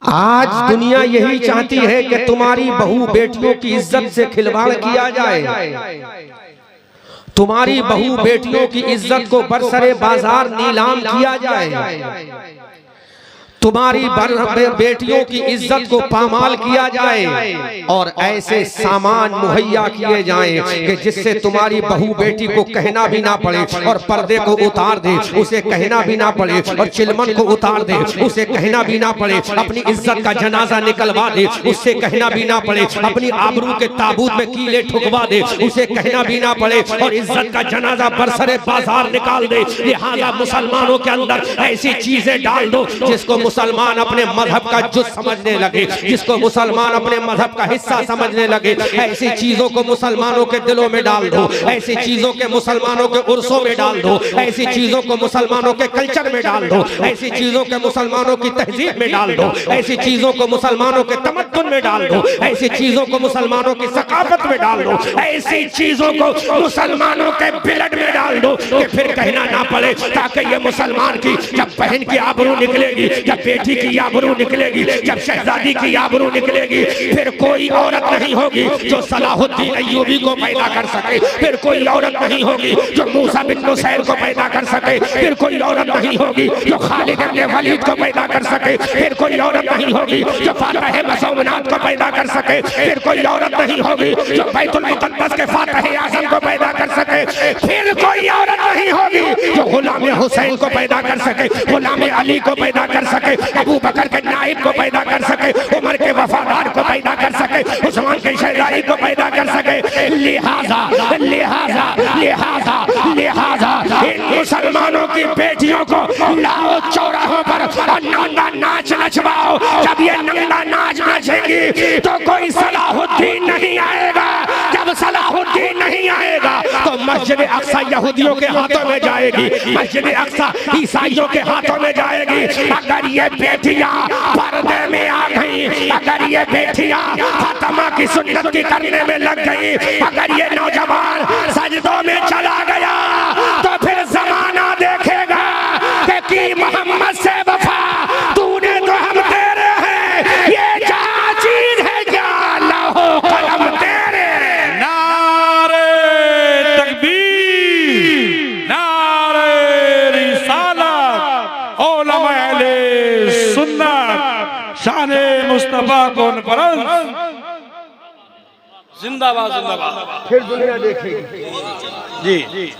आज दुनिया यही चाहती है कि तुम्हारी बहू बेटियों की इज्जत से खिलवाड़ किया जाए, तुम्हारी बहू बेटियों की इज्जत को बरसरे बाजार नीलाम किया जाए, तुम्हारी बेटियों की इज्जत को पामाल किया जाए और ऐसे सामान मुहैया किए जाएं कि जिससे तुम्हारी बहू बेटी को कहना भी ना पड़े और पर्दे को उतार दे, उसे कहना भी ना पड़े और चिलमन को उतार दे, उसे कहना भी ना पड़े, अपनी इज्जत का जनाजा निकलवा दे, उससे कहना भी ना पड़े, अपनी आबरू के ताबूत में कीले ठुकवा दे, उसे कहना भी ना पड़े और इज्जत का जनाजा बरसरे बाजार निकाल दे। लिहाजा मुसलमानों के अंदर ऐसी चीजें डाल दो जिसको मुसलमान अपने मजहब का जुज समझने लगे, जिसको मुसलमान अपने मजहब का हिस्सा समझने लगे। ऐसी चीजों को मुसलमानों के दिलों में डाल दो, ऐसी चीजों के मुसलमानों के उर्सों में डाल दो, ऐसी चीजों को मुसलमानों के कल्चर में डाल दो, ऐसी चीजों के मुसलमानों की तहजीब में डाल दो, ऐसी चीजों को मुसलमानों के तमद्दुन में डाल दो, ऐसी चीजों को मुसलमानों की सकाफत में डाल दो, ऐसी चीजों को मुसलमानों के ब्लड में डाल दो कि फिर कहना ना पड़े। ताकि ये मुसलमान की जब बहन की आबरू निकलेगी, जब बेटी की आबरू निकलेगी, जब शहजादी की आबरू निकलेगी, फिर कोई औरत नहीं होगी जो सलाहुद्दीन अय्यूबी को पैदा कर सके, फिर कोई औरत नहीं होगी जो मूसा बिन नुसैर को पैदा कर सके, फिर कोई औरत नहीं होगी जो खालिद इब्न वलीद को पैदा कर सके, फिर कोई औरत नहीं होगी जो फातिह मसौनात को पैदा कर सके, फिर कोई औरत नहीं होगी जो बैतुल मुक़द्दस के फातिह आज़म को पैदा कर सके, फिर कोई औरत नहीं होगी जो गुलाम हुसैन को पैदा कर सके, गुलाम अली को पैदा कर सके, अबू बकर के नाइब को पैदा कर सके, उमर के वफादार को पैदा कर सके, उस्मान के शहजादी को पैदा कर सके। लिहाजा लिहाजा लिहाजा लिहाजा इन मुसलमानों की बेटियों को लाओ चौराहों पर और नंगा नाच नचवाओ। जब ये नंगा नाच नाचेंगी तो कोई सलाहुद्दीन नहीं आएगा, जब सलाहुद्दीन नहीं आएगा तो मस्जिद अक्सा यहूदियों के हाथों में जाएगी, मस्जिद अक्सा ईसाइयों के हाथों में जाएगी। अगर ये बेटियां पर्दे में आ गई, अगर ये बेटियां फातिमा की सुन्नत की करने में लग गई, अगर ये नौजवान सजदों में चला गया तो फिर जमाना देखेगा कि मोहम्मद से वफा तूने तो हम तेरे हैं, ये क्या चीज है क्या लौह कलम तेरे। नारे तकबीर, नारे रिसालत, उलमा अहले सुन्नत, शान मुस्तफा को परस्त, जिंदाबाद जिंदाबाद। फिर दुनिया देखेगी। जी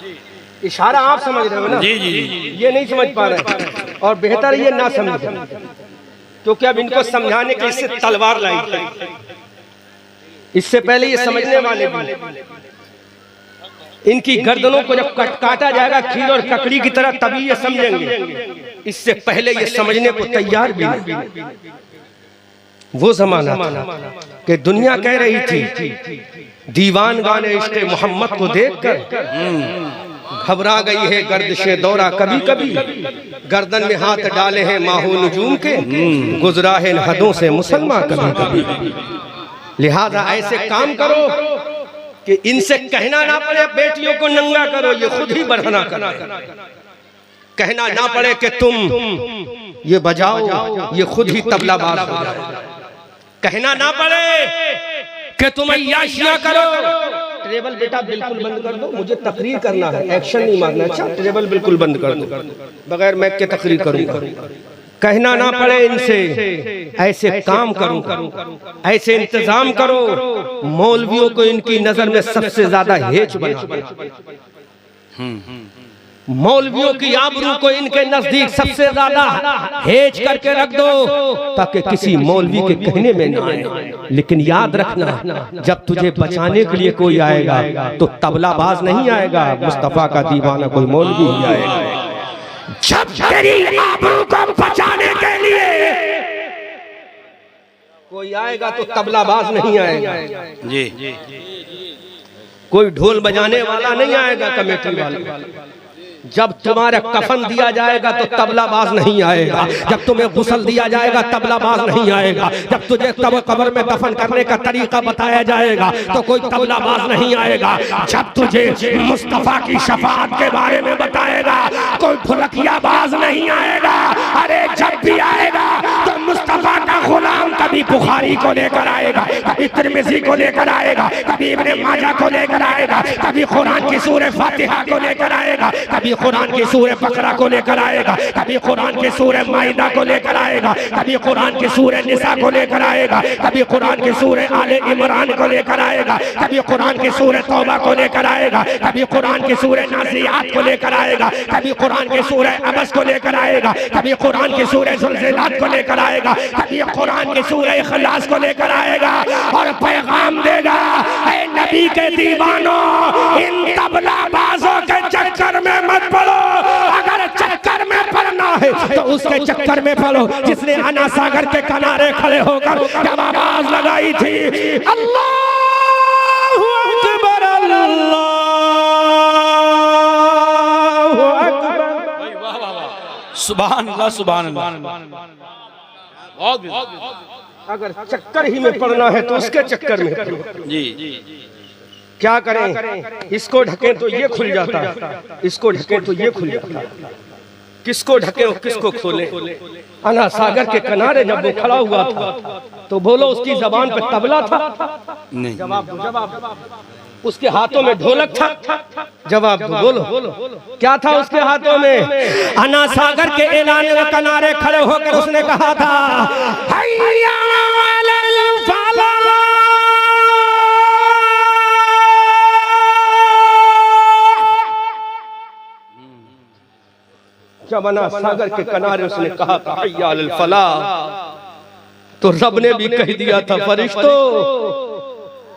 इशारा आप समझ रहे हो ना? जी जी ये नहीं समझ पा रहे और बेहतर ये ना समझे, क्योंकि अब इनको समझाने के इससे तलवार लाई है। इससे पहले ये समझने वाले भी, इनकी गर्दनों को जब काटा जाएगा खील और ककड़ी की तरह, तभी ये समझेंगे। इससे पहले ये समझने को तैयार भी नहीं। वो जमाना था कि दुनिया कह रही थी दीवान गाने इश्क़ मोहम्मद को देखकर घबरा गई है गर्दिशे दौरा, कभी कभी गर्दन में हाथ डाले हैं माहो नजूम के, गुजरा है हदों से मुसलमान कभी कभी। लिहाजा ऐसे काम करो कि इनसे कहना ना पड़े बेटियों को नंगा करो, ये खुद ही बढ़ना करो। कहना ना पड़े कि तुम ये बजाओ, ये खुद ही तबलाबाज हो जाए। कहना ना पड़े कि तुम अय्याशियां करो। ट्रेबल बेटा बिल्कुल बंद कर दो, मुझे तकरीर करना है, एक्शन नहीं मारना। अच्छा ट्रेबल बिल्कुल बंद कर दो, बगैर मैक के तकरीर करूंगा। कहना ना पड़े इनसे, ऐसे काम करो, ऐसे इंतजाम करो। मौलवियों को इनकी नजर में सबसे ज्यादा हेच बना, मौलवियों की आबरू को इनके नजदीक सबसे ज्यादा हेज करके रख दो, ताकि किसी मौलवी के कहने में ना आए। लेकिन याद रखना, जब तुझे बचाने के लिए कोई आएगा तो तबलाबाज नहीं आएगा, मुस्तफा का दीवाना कोई मौलवी ही आएगा। जब तेरी आबरू को बचाने के लिए कोई आएगा तो तबलाबाज नहीं आएगा। जी कोई ढोल बजाने वाला नहीं आएगा, कमेटी वाला। जब तुम्हारा कफन दिया जाएगा तो तबलाबाज नहीं आएगा, जब तुम्हें गुस्ल दिया जाएगा तबलाबाज नहीं आएगा, जब तुझे कब्र में दफन करने का तरीका बताया जाएगा तो कोई तबलाबाज नहीं आएगा, जब तुझे मुस्तफा की शफाअत के बारे में बताएगा कोई ढोलकियाबाज नहीं आएगा। अरे जब भी आएगा तो मुस्तफा का बुखारी को लेकर आएगा, कभी तिरमिज़ी को लेकर आएगा, कभी इब्ने माजा को लेकर आएगा, कभी कुरान की सूरह फातिहा को लेकर आएगा, कभी कुरान की सूरह बकरा को लेकर आएगा, कभी कुरान की सूरह माइदा को लेकर आएगा, कभी कुरान की सूरह निसा को लेकर आएगा, कभी कुरान की सूरह आले इमरान को लेकर आएगा, कभी कुरान की सूरह तौबा को लेकर आएगा, कभी कुरान की सूरह नाज़ियात को लेकर आएगा, कभी कुरान की सूरह अबस को लेकर आएगा, कभी कुरान की सूरह ज़ुलज़िलात को लेकर आएगा, कभी कुरान की सूरह इखलास को लेकर आएगा और पैगाम देगा, ऐ नबी के दीवानों, इन तबलाबाजों के चक्कर में मत पड़ो। अगर चक्कर में पड़ना है तो उसके चक्कर में पड़ो जिसने अना सागर के किनारे खड़े होकर जब आवाज लगाई थी, अल्लाहु अकबर, अल्लाहु अकबर, सुभान अल्लाह, सुभान अल्लाह। अगर चक्कर ही में पड़ना है तो उसके चक्कर में पड़ो। जी, क्या करें, इसको ढकें तो ये खुल जाता है, इसको ढकें तो ये खुल जाता है, किसको ढके और किसको खोले। अना सागर के किनारे जब वो खड़ा हुआ था तो बोलो उसकी जबान पे तबला था? नहीं, जवाब। उसके हाथों में ढोलक था? जवाब दो, बोलो क्या था उसके हाथों में? अना सागर के ऐलान के किनारे खड़े होकर उसने कहा था, हैया अलल फलाह। जब अना सागर के किनारे उसने कहा था हैया अलल फलाह, तो रब ने भी कह दिया था, फरिश्तों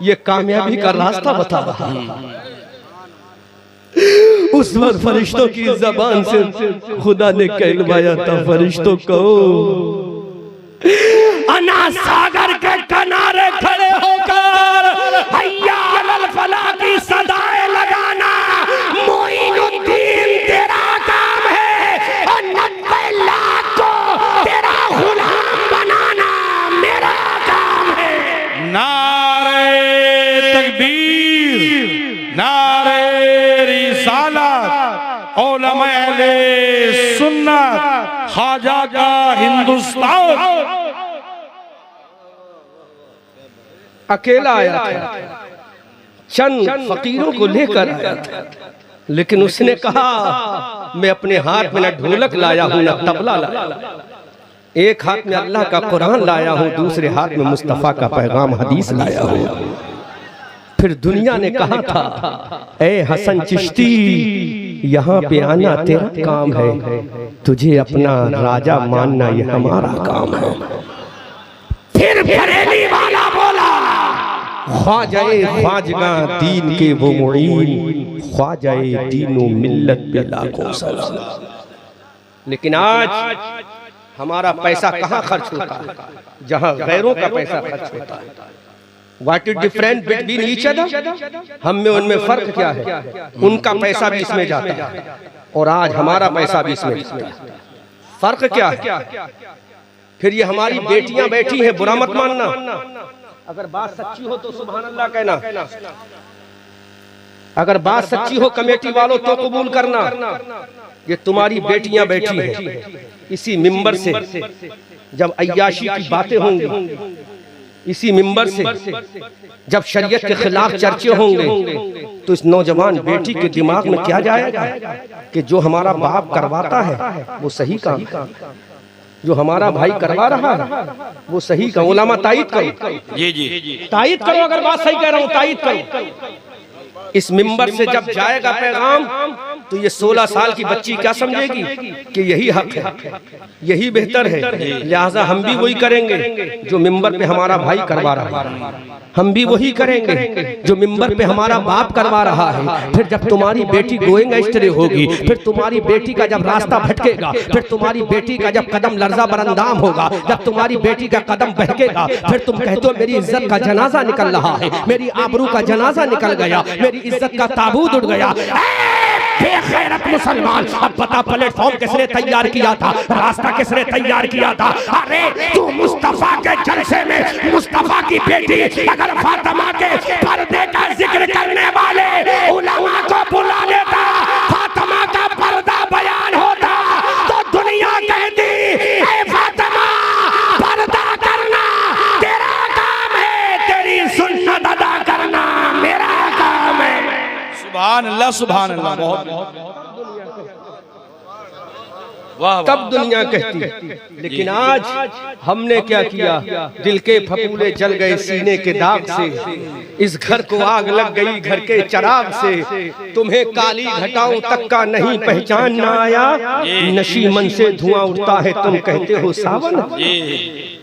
ये कामयाबी का रास्ता बता रहा। उस वक्त फरिश्तों की जबान से खुदा ने कहलवाया था, फरिश्तों कहो अना सागर के किनारे खड़े होकर हैया अलल फलाह की सदाएं लगाना मोइनुद्दीन तेरा काम है, और 90 लाख को तेरा गुलाम बनाना मेरा काम है। नारे तकबीर, नारे रिसालत, उलमा अहले सुन्नत, ख्वाजा का हिंदुस्तान। अकेला आया था, चंद फकीरों को लेकर आया था, लेकिन उसने कहा मैं अपने हाथ में न ढोलक लाया हूं न तबला लाया, एक हाथ में अल्लाह का कुरान लाया हूं, दूसरे हाथ में मुस्तफा का पैगाम हदीस लाया हूं। फिर दुनिया ने कहा था, ए हसन चिश्ती यहाँ पे आना तेरा काम है, तुझे अपना राजा मानना ये हमारा काम है। फिर बरेली वाला बोला, ख्वाजाए ख्वाजगा दीन के वो मुईन, ख्वाजाए दीनो मिल्लत पे लाखों सलाम। लेकिन आज हमारा पैसा कहाँ खर्च होता है? जहाँ गैरों का पैसा खर्च होता है। What is different between each other? हम में उनमें फर्क क्या है? उनका पैसा भी इसमें जाता है और आज हमारा पैसा भी इसमें जाता है। फर्क क्या है? फिर ये हमारी बेटियां बैठी हैं, बुरा मत मानना। अगर बात सच्ची हो तो सुभान अल्लाह कहना, अगर बात सच्ची हो कमेटी वालों तो कबूल करना। ये तुम्हारी बेटियां बैठी हैं, इसी मिंबर से जब अय्याशी की बातें होंगी, इसी मिंबर से जब शरीयत के खिलाफ चर्चे होंगे, तो इस नौजवान बेटी के दिमाग में क्या जाएगा कि जो हमारा बाप करवाता है वो सही काम, जो हमारा भाई करवा रहा है वो सही काम। उलमा तायीद करो, जी जी, तायीद करो, अगर बात सही कह रहा हूँ तायीद करो। इस मिंबर से जब जाएगा पैगाम तो ये 16 साल की बच्ची क्या समझेगी कि यही हक है, यही बेहतर है, लिहाजा हम भी वही करेंगे जो मिंबर पे हमारा भाई करवा रहा है, हम भी वही करेंगे जो मिंबर पे हमारा बाप करवा रहा है। फिर जब तुम्हारी बेटी गोएंगा इस तरह होगी, फिर तुम्हारी बेटी का जब रास्ता भटकेगा, फिर तुम्हारी बेटी का जब कदम लर्जा बरंदाम होगा, जब तुम्हारी बेटी का कदम बहकेगा, फिर तुम कहते हो मेरी इज्जत का जनाजा निकल रहा है, मेरी आबरू का जनाजा निकल गया, मेरी इज्जत का ताबूत उड़ गया। बेगैरत मुसलमान, अब बता प्लेटफॉर्म किसने तैयार किया था, रास्ता किसने तैयार किया था? अरे तू मुस्तफा के जलसे में मुस्तफा की बेटी अगर फातिमा के पर्दे का जिक्र करने वाले उलमा को बुला लेता, फातिमा का पर्दा बयान होता, तो दुनिया कहती ऐ फातिमा पर्दा करना, सुभान अल्लाह सुभान अल्लाह। बहुत वाह तब दुनिया कहती। लेकिन आज हमने क्या किया, दिल के फपूले जल गए सीने के दाग से, इस घर को आग लग गई घर के चराग से, तुम्हें काली घटाओं तक का नहीं पहचान ना आया, नशी मन से धुआं उठता है तुम कहते हो सावन,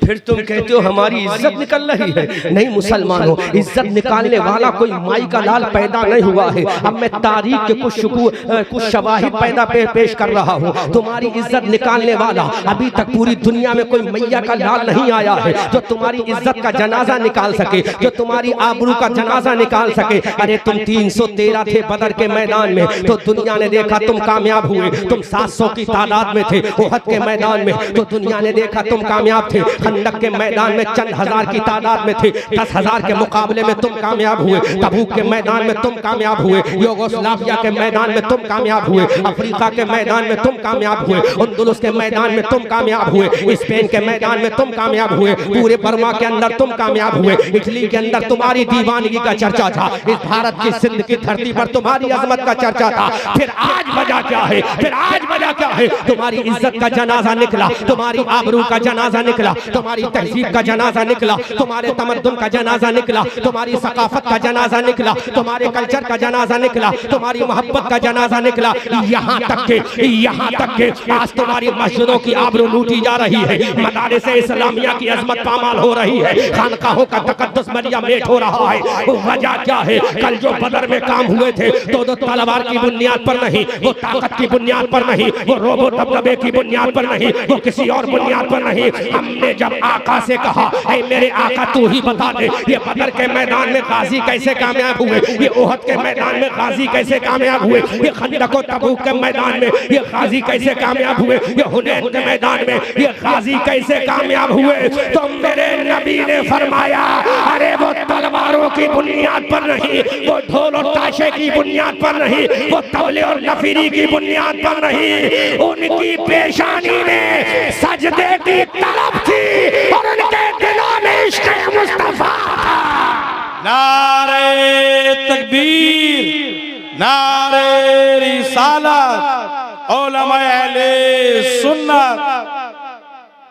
फिर तुम कहते हो हमारी इज्जत निकल रही है। नहीं मुसलमानों, इज्जत निकालने वाला कोई माई का लाल पैदा नहीं हुआ है। अब मैं तारीख के कुछ शवाहिद पैदा पेश कर रहा हूँ। तुम्हारी इज्जत निकालने वाला अभी तक पूरी दुनिया में कोई मैया का लाल नहीं आया है जो तुम्हारी इज्जत का जनाजा निकाल सके, जो तुम्हारी आबरू का जनाजा निकाल सके। अरे तुम 313 थे बदर के मैदान में, तो दुनिया ने देखा तुम कामयाब हुए। तुम 700 की तादाद में थे उहद के मैदान में, तो दुनिया ने देखा तुम कामयाब थे। खंदक के मैदान में चंद हजार की तादाद में थे, 10,000 के मुकाबले में तुम कामयाब हुए। तबूक के मैदान में तुम कामयाब हुए, युगोस्लाविया के मैदान में तुम कामयाब हुए, अफ्रीका के मैदान में तुम कामयाब हुए, अंदलुस के मैदान में तुम कामयाब हुए, स्पेन के मैदान में तुम कामयाब हुए, पूरे बर्मा के अंदर तुम कामयाब हुए, इटली के अंदर तुम्हारी दीवानगी का चर्चा था, इस भारत की सिंध की धरती पर तुम्हारी अजमत का चर्चा था। फिर आज वजह क्या है, फिर आज वजह क्या है? तुम्हारी इज्जत का जनाजा निकला, तुम्हारी आबरू का जनाजा निकला, तुम्हारी तहजीब का जनाजा निकला, तुम्हारे तमद्दुन का जनाजा निकला, तुम्हारी सकाफत का जनाजा निकला, तुम्हारे कल्चर का जनाजा निकला, तुम्हारी मोहब्बत का जनाजा निकला। यहाँ तक के आज तुम्हारी मस्जिदों की आबरू लूटी जा रही है, मदारिस इस्लामिया की अजमत पामाल हो रही है, खानकाहों का तकद्दुस मरिया मेट हो रहा है। वजह क्या है? कल जो बदर में काम हुए थे, दो तलवार की बुनियाद पर नहीं, वो ताकत की बुनियाद पर नहीं, वो रोबो दबदबे की बुनियाद पर नहीं, वो किसी और बुनियाद पर नहीं। हमने जब आका से कहा ऐ मेरे आका तू ही बता दे, ये बदर के मैदान में गाजी कैसे कामयाब हुए, ये ओहद के मैदान में गाजी कैसे कामयाब हुए, ये खंदक और तबूक के मैदान में ये गाजी कैसे कामयाब हुए, ये हुनैन के मैदान में ये गाजी कैसे कामयाब हुए? तो मेरे नबी ने फरमाया अरे वो तलवारों की बुनियाद पर नहीं, वो ढोल और ताशे की बुनियाद पर नहीं, वो तौले और नफीरी की बुनियाद पर नहीं, उनकी पेशानी में सजदे की तलब थी और उनके दिलों में इश्क़ मुस्तफा था। नारे तकबीर, नारे रिसालत, उलमाए अहले सुन्नत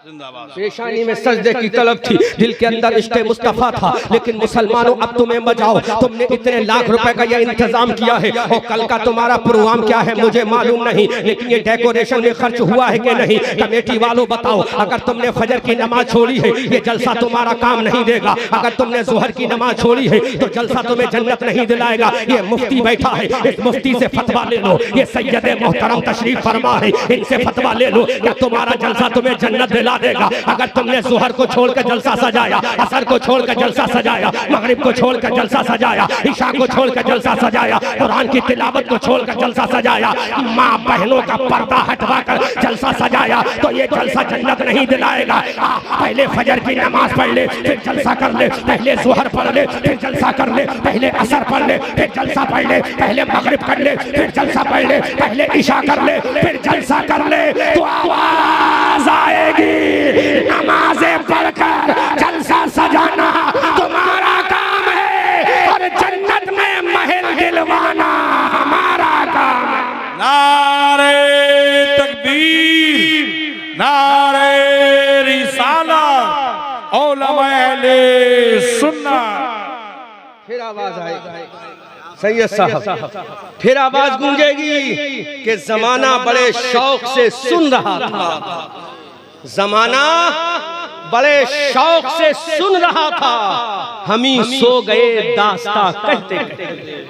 जिंदाबाद। पेशानी में सजदे की तलब थी, दिल के अंदर इश्क़ मुस्तफा था। लेकिन मुसलमानों अब तुम्हें बजाओ, तुमने इतने लाख रुपए का यह इंतजाम किया है और कल का तुम्हारा प्रोग्राम क्या है मुझे मालूम नहीं, लेकिन ये डेकोरेशन में खर्च हुआ है कि नहीं? कमेटी वालों बताओ। अगर तुमने फजर की नमाज छोड़ी है ये जलसा तुम्हारा काम नहीं देगा, अगर तुमने जोहर की नमाज छोड़ी है तो जलसा तुम्हें जन्नत नहीं दिलाएगा। ये मुफ्ती बैठा है, इस मुफ्ती से फतवा ले लो, ये सैयद मोहतरम तशरीफ फरमा है, इनसे फतवा ले लो, क्या तुम्हारा जलसा तुम्हें जन्नत दिला देगा? अगर तुमने जोहर को छोड़कर जलसा सजाया, असर को छोड़कर जलसा सजाया, मगरिब को छोड़कर जलसा सजाया, इशा को छोड़कर जलसा सजाया, कुरान की तिलावत को छोड़कर जलसा सजाया, माँ बहनों का पर्दा हटवाकर जलसा सजाया, तो ये जलसा जन्नत नहीं दिलाएगा। पहले फजर की नमाज पढ़ ले फिर जलसा कर ले, पहले जोहर पढ़ ले फिर जलसा कर ले, पहले असर पढ़ ले फिर जलसा पढ़ ले, पहले मगरिब कर ले फिर जलसा पढ़ ले, पहले इशा कर ले फिर जलसा कर ले, तो आवाज आएगी नमाज़ें पढ़कर जलसा सजाना तुम्हारा काम है और जन्नत में महल दिलवाना हमारा काम है। नारे तकबीर, नारे रिसालत, उलमाए अहले सुन्नत। फिर आवाज आएगी सैयद साहब, फिर आवाज गूंजेगी कि जमाना बड़े शौक से सुन रहा था, जमाना बड़े शौक से सुन रहा था, हम ही सो गए दास्ता कहते कहते,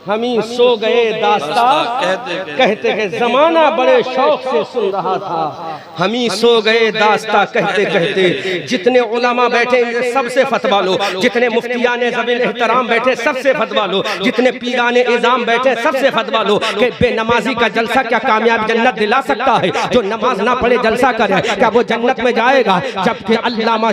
हम ही सो गए दास्ता कहते कहते, जमाना बड़े शौक से सुन रहा था, हम ही सो गए दास्ता कहते कहते। जितने उलमा बैठे सबसे फतवा लो, जितने मुफ्तियाने ज़बील एहतराम बैठे सबसे फतवा लो, जितने पीराने इज़ाम बैठे सबसे फतवा लो कि बेनमाजी का जलसा क्या कामयाब जन्नत दिला सकता है? जो नमाज ना पढ़े जलसा करे क्या वो जन्नत में जाएगा? जबकि अल्लामा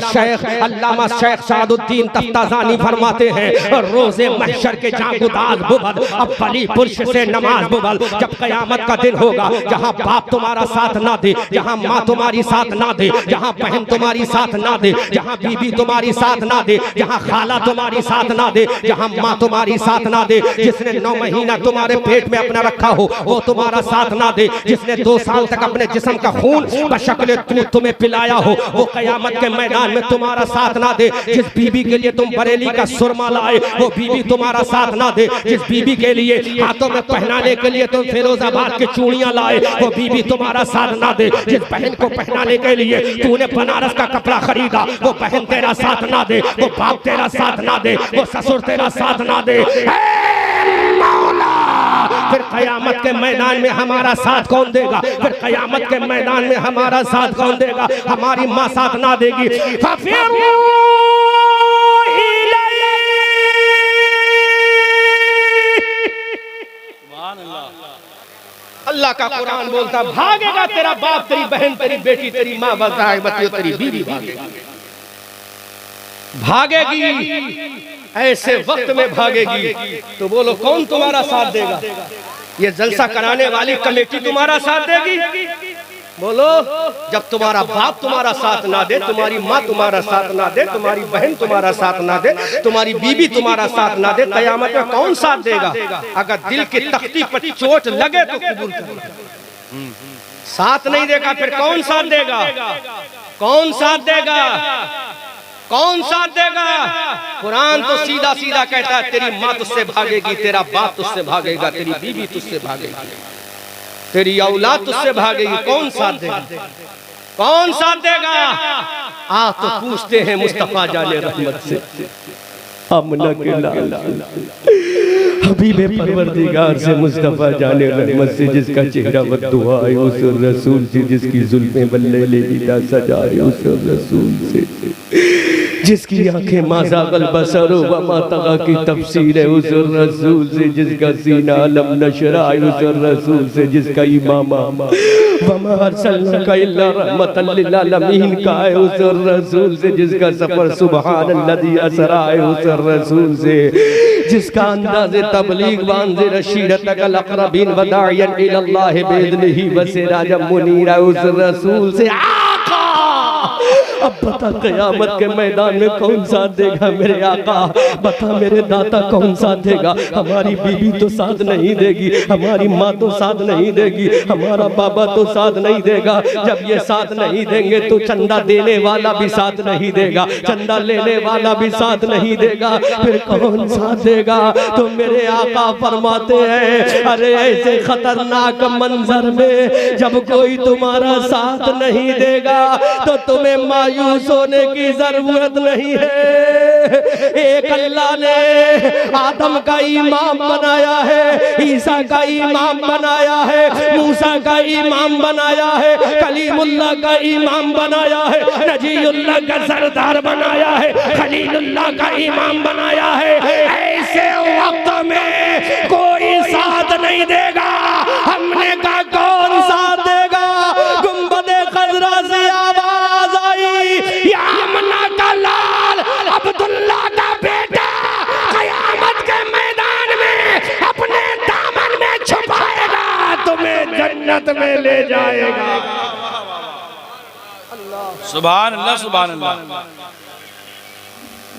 शेख सादुद्दीन तफ्ताज़ानी फरमाते हैं रोज़े महशर के जागुदाज बुबद अब बली पुरुष से नमाज बुबल। जब कयामत का दिन होगा, जहाँ बाप तुम्हारा साथ ना दे, जहाँ माँ तुम्हारी साथ ना दे, जहाँ बहन तुम्हारी साथ ना दे, जहाँ बीबी तुम्हारी साथ ना दे, जहाँ खाला तुम्हारी साथ ना दे, जहाँ माँ तुम्हारी साथ ना दे, जिसने 9 महीना तुम्हारे पेट में अपना रखा हो वो तुम्हारा साथ ना दे, जिसने 2 साल तक अपने जिस्म का खून बशक्ल दूध तुम्हें पिलाया हो वो कयामत के मैदान में तुम्हारा साथ ना दे, जिस बीबी के लिए तुम बरेली का सुरमा लाए वो बीबी तुम्हारा साथ ना दे, जिस बीबी के लिए हाथों में पहनाने के लिए तुम फिरोजाबाद की चूड़ियां लाए वो बीबी तुम्हारा साथ ना दे, जिस बहन को पहनाने के लिए तूने बनारस का कपड़ा खरीदा वो बहन तेरा साथ ना दे, वो बाप तेरा साथ ना दे, वो ससुर तेरा साथ ना दे। मौला, फिर कयामत के मैदान में हमारा साथ कौन देगा? फिर कयामत के मैदान में हमारा साथ कौन देगा? हमारी माँ साथ ना देगी। अल्लाह का कुरान बोलता भागेगा तेरा बाप, तेरी बहन, तेरी बेटी, तेरी माँ, बतियो तेरी बीवी भागेगी। ऐसे वक्त में भागेगी तो बोलो कौन तुम्हारा साथ देगा? ये जलसा कराने वाली कमेटी तुम्हारा साथ देगी? बोलो, जब तुम्हारा बाप तुम्हारा साथ ना दे, तुम्हारी माँ तुम्हारा साथ ना दे, तुम्हारी बहन तुम्हारा साथ ना दे, तुम्हारी बीबी तुम्हारा साथ ना दे, कयामत में कौन साथ देगा? अगर दिल की तख्ती पर चोट लगे तो कबूल कर। साथ नहीं देगा फिर कौन साथ देगा? कौन साथ देगा? कौन साथ देगा? कुरान तो सीधा सीधा कहता है तेरी माँ तुझसे भागेगी, तेरा बाप तुझसे भागेगा, तेरी बीवी तुझसे भागेगी, तेरी औलाद तुझसे भागेगी। कौन साथ देगा? कौन साथ देगा? आ तो पूछते हैं मुस्तफा जाने रहमत से, आमना के लाल हबीबे परवरदिगार से, मुस्तफा जाने रहमत से, जिसका चेहरा बद्दुआ है उस रसूल से, जिसकी जुल्फें बल्ले लेला सजा है उस रसूल से, जिसकी आंखें माज़ागल बसर व मातगा की तफसीर है उस रसूल से, जिसका सीना अलम नशरा है उस रसूल से, जिसका इमामा वमा अरसलनाका इल्ला रहमतल लिल आलमीन का है उस रसूल से, जिसका सफर सुबहानल्लज़ी असरा है उस रसूल से, जिसका अंदाज़े तबलीग वांज़िर अशीरतकल अक़रबीन व दाइयन इलल्लाहि बिइज़निही व सिराजम मुनीरा उस रसूल से। अब बता कयामत के मैदान में कौन साथ देगा मेरे आका? बता मेरे दाता कौन साथ देगा? हमारी बीबी तो साथ नहीं देगी, हमारी माँ तो साथ नहीं देगी, हमारा बाबा तो साथ नहीं देगा। जब ये साथ नहीं देंगे तो चंदा देने वाला भी साथ नहीं देगा, चंदा लेने वाला भी साथ नहीं देगा, फिर कौन साथ देगा? तो मेरे आका फरमाते हैं अरे ऐसे खतरनाक मंजर में जब कोई तुम्हारा साथ नहीं देगा तो तुम्हें मायूस होने की जरूरत नहीं है। एक अल्लाह ने आदम का इमाम बनाया है, ईसा का इमाम बनाया है, मूसा का इमाम बनाया है, कलीमुल्लाह का इमाम बनाया है, नजीउल्लाह का सरदार बनाया है, खलीलुल्लाह का इमाम बनाया है। ऐसे वक्त में कोई साथ नहीं देगा। हमने कहा कौन साथ देगा? गुंबदे खजरा से आवाज आई, या आमना का लाल अब्दुल्ला का बेटा कयामत के मैदान में अपने दामन में छुपाएगा, तुम्हें जन्नत में ले जाएगा। सुभान अल्लाह, सुभान अल्लाह।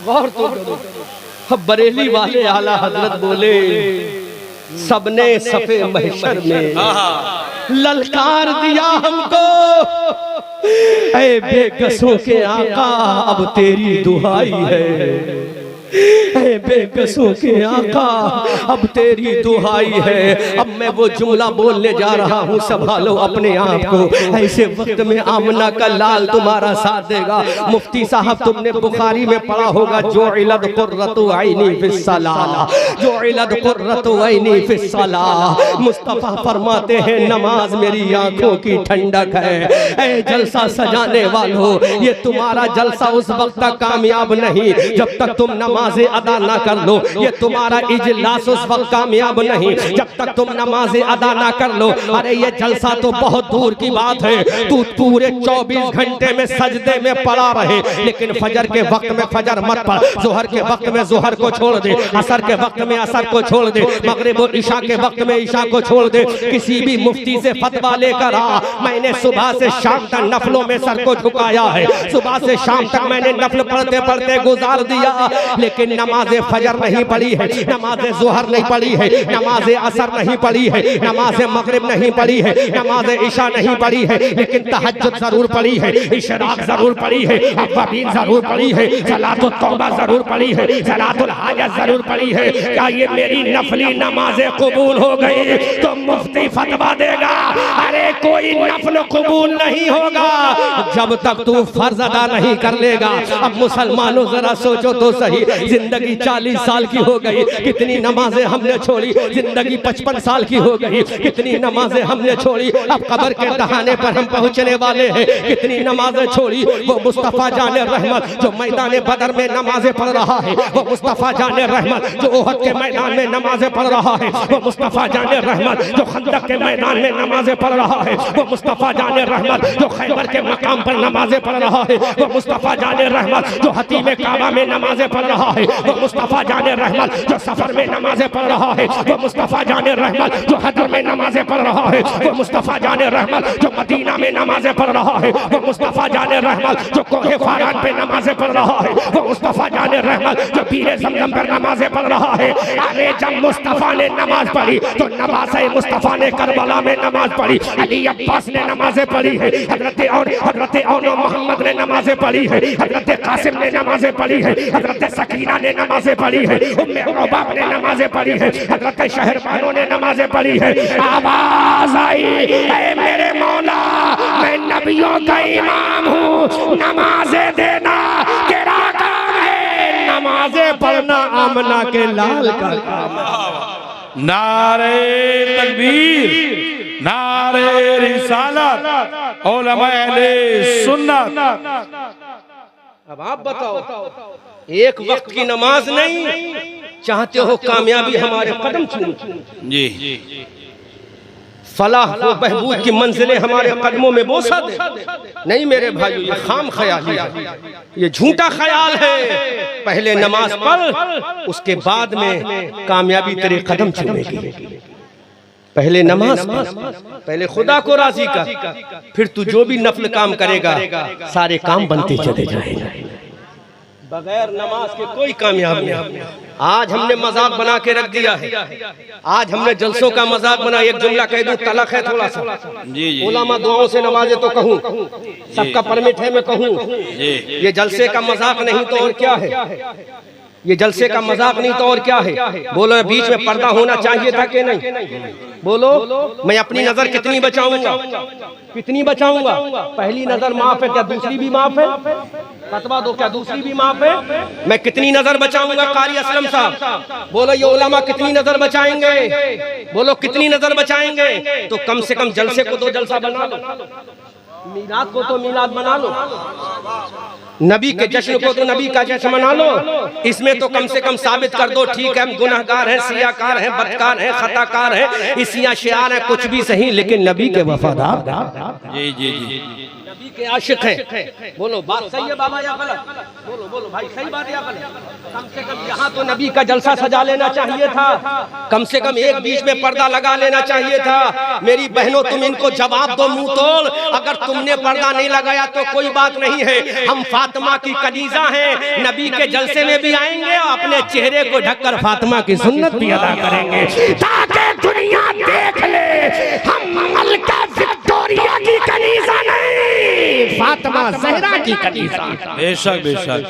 गौर तो करो, अब बरेली वाले आला हजरत बोले सबने सफे महशर में ललकार दिया हमको, ऐ बेकसों के आका अब तेरी दुहाई है, ऐ बेकसों के आका अब तेरी दुहाई है। अब मैं वो जुमला बोलने जा रहा हूँ, संभालो अपने आप को। ऐसे वक्त में आमना का लाल तुम्हारा साथ देगा। मुफ्ती साहब तुमने बुखारी में पढ़ा होगा, जो इलद कुर्रतु ऐनी फिस्सलाह, जो इलद कुर्रतु ऐनी फिस्सलाह। मुस्तफा फरमाते हैं नमाज मेरी आंखों की ठंडक है। ऐ जलसा सजाने वालों, ये तुम्हारा जलसा उस वक्त तक कामयाब नहीं जब तक तुम नमाज नमाजें अदा ना कर लो, ये तुम्हारा इजलास उस वक्त कामयाब नहीं जब तक तुम नमाजें अदा ना कर लो। अरे ये जलसा तो बहुत दूर की बात है, तू पूरे 24 घंटे में सजदे में पड़ा रहे, लेकिन फजर के वक्त में फजर मत पढ़, जोहर के वक्त में जोहर को छोड़ दे, असर के वक्त में असर को छोड़ दे, मगरिब और इशा के वक्त में इशा को छोड़ दे। किसी भी मुफ्ती से फतवा लेकर आ, मैंने सुबह से शाम तक नफलों में सर को झुकाया है, सुबह से शाम तक मैंने नफल पढ़ते पढ़ते गुजार दिया, लेकिन नमाज फजर नहीं पढ़ी है, नमाज जोहर नहीं पढ़ी है, नमाज असर नहीं पढ़ी है, नमाज मगरिब नहीं पढ़ी है, नमाज इशा नहीं पढ़ी है, लेकिन तहज्जुद जरूर पढ़ी है, इशराक जरूर पढ़ी है, अव्वाबीन जरूर पढ़ी है, सलातुत तौबा जरूर पढ़ी है, सलातुल हाजत जरूर पढ़ी है। क्या ये मेरी नफली नमाजें कबूल हो गई तो मुफ्ती फतवा देगा? अरे कोई नफल कबूल नहीं होगा जब तक तू फर्ज अदा नहीं कर लेगा। अब मुसलमानों जरा सोचो तो सही, जिंदगी 40 साल की हो गई, कितनी नमाजें हमने छोड़ी, जिंदगी 55 साल की हो गई, कितनी नमाजें हमने छोड़ी, अब कब्र के दहाने पर हम पहुंचने वाले हैं, कितनी नमाजें छोड़ी। वो मुस्तफा जाने रहमत जो मैदान बदर में नमाजें पढ़ रहा है, वो मुस्तफा जाने रहमत जो ओहद के मैदान में नमाजें पढ़ रहा है, वो मुस्तफा जाने रहमत जो खंदक के मैदान में नमाजें पढ़ रहा है, वो मुस्तफा जाने रहमत जो खैबर के मकाम पर नमाजें पढ़ रहा है, वो मुस्तफा जाने रहमत जो हतीम काबा में नमाजें पढ़ रहा है, वो मुस्तफा जाने रहमत जो सफर में नमाजें पढ़ रहा है, वो मुस्तफा जाने रहमत जो हजर में नमाजें पढ़ रहा है, वो मुस्तफा जाने रहमत जो मदीना में नमाजें पढ़ रहा है, वो मुस्तफा जाने रहमत जो कोहे फारान पे नमाजें पढ़ रहा है, वो मुस्तफा जाने रहमत जो पीरे ज़मज़म पर नमाजें पढ़ रहा है। अरे जब मुस्तफा ने नमाज पढ़ी तो नवासे मुस्तफा ने करबला में नमाज पढ़ी, अली अब्बास ने नमाजें पढ़ी है, हजरत मोहम्मद ने नमाजें पढ़ी है, हजरत कासिम ने नमाजें पढ़ी है, हजरत सकीना ने नमाजें पढ़ी है, उम्मे रुबाब ने नमाजें पढ़ी है, हजरत शहरबानो ने नमाजें पढ़ी है। आवाज आई, ऐ मेरे मौला, मैं नबियों का इमाम हूँ, नमाजें देना तेरा काम है, नमाजें पढ़ना आमना के लाल का काम है। नारे तकबीर, नारे रिसालत, उलमा अहले सुन्नत। अब आप बताओ, एक वक्त की नमाज नहीं, चाहते हो कामयाबी हमारे कदम चूम जी, फलाह व बहबूद की मंजिलें हमारे कदमों में बोसा दे। नहीं मेरे भाइयों, ये खाम ख्याल है, ये झूठा ख्याल है। पहले नमाज पढ़, उसके बाद में कामयाबी तेरे कदम चूमेगी। पहले नमाज पढ़, पहले खुदा को राजी कर, फिर तू जो भी नफल काम करेगा सारे काम बनते चले जाएंगे। बगैर नमाज के कोई कामयाब नहीं। आज हमने मजाक बना के रख दिया है, आज हमने जलसों का मजाक बना। एक जुमला कह दूं, तलक है थोड़ा सा, उलमा दुआओं से नवाजे तो कहूँ, सबका परमिट है मैं कहूँ, ये जलसे का मजाक नहीं तो और क्या है, ये जलसे का मजाक नहीं तो और क्या है। बोलो बीच में पर्दा होना चाहिए था कि नहीं? बोलो मैं अपनी नजर कितनी बचाऊंगा, कितनी बचाऊंगा? पहली नजर माफ है, क्या दूसरी भी माफ है? फतवा दो, क्या दूसरी भी माफ है? मैं कितनी नजर बचाऊंगा? कारी असलम साहब बोलो, ये उलमा कितनी नजर बचाएंगे? बोलो कितनी नजर बचाएंगे? तो कम से कम जलसे को तो जलसा बना लो, मीलाद को तो मीलाद बना लो, नबी के जश्न को तो नबी का जश्न मना लो। इसमें तो कम से कम साबित कर दो, ठीक है हम गुनहगार हैं, सियाकार हैं, बदकार हैं, खताकार हैं, इसिया शियार हैं, कुछ भी सही, लेकिन नबी के वफादार, जी जी जी, नबी के आशिक हैं। बोलो बात सही है बाबा या गलत? बोलो बोलो भाई, सही बात या गलत? कम से कम यहाँ तो नबी का जलसा सजा लेना चाहिए था, कम से कम एक बीच में पर्दा लगा लेना चाहिए था। मेरी बहनों तुम इनको जवाब दो मुंह तोड़, अगर तुमने पर्दा नहीं लगाया तो कोई बात नहीं है, हम फातिमा की कनीजा हैं, नबी के जलसे में भी आएंगे और अपने चेहरे को ढककर फातिमा की सुन्नत भी अदा करेंगे, ताकि दुनिया देख ले हम मलका विक्टोरिया की कनीजा नहीं, फातिमा ज़हरा की कनीजा। बेशक बेशक,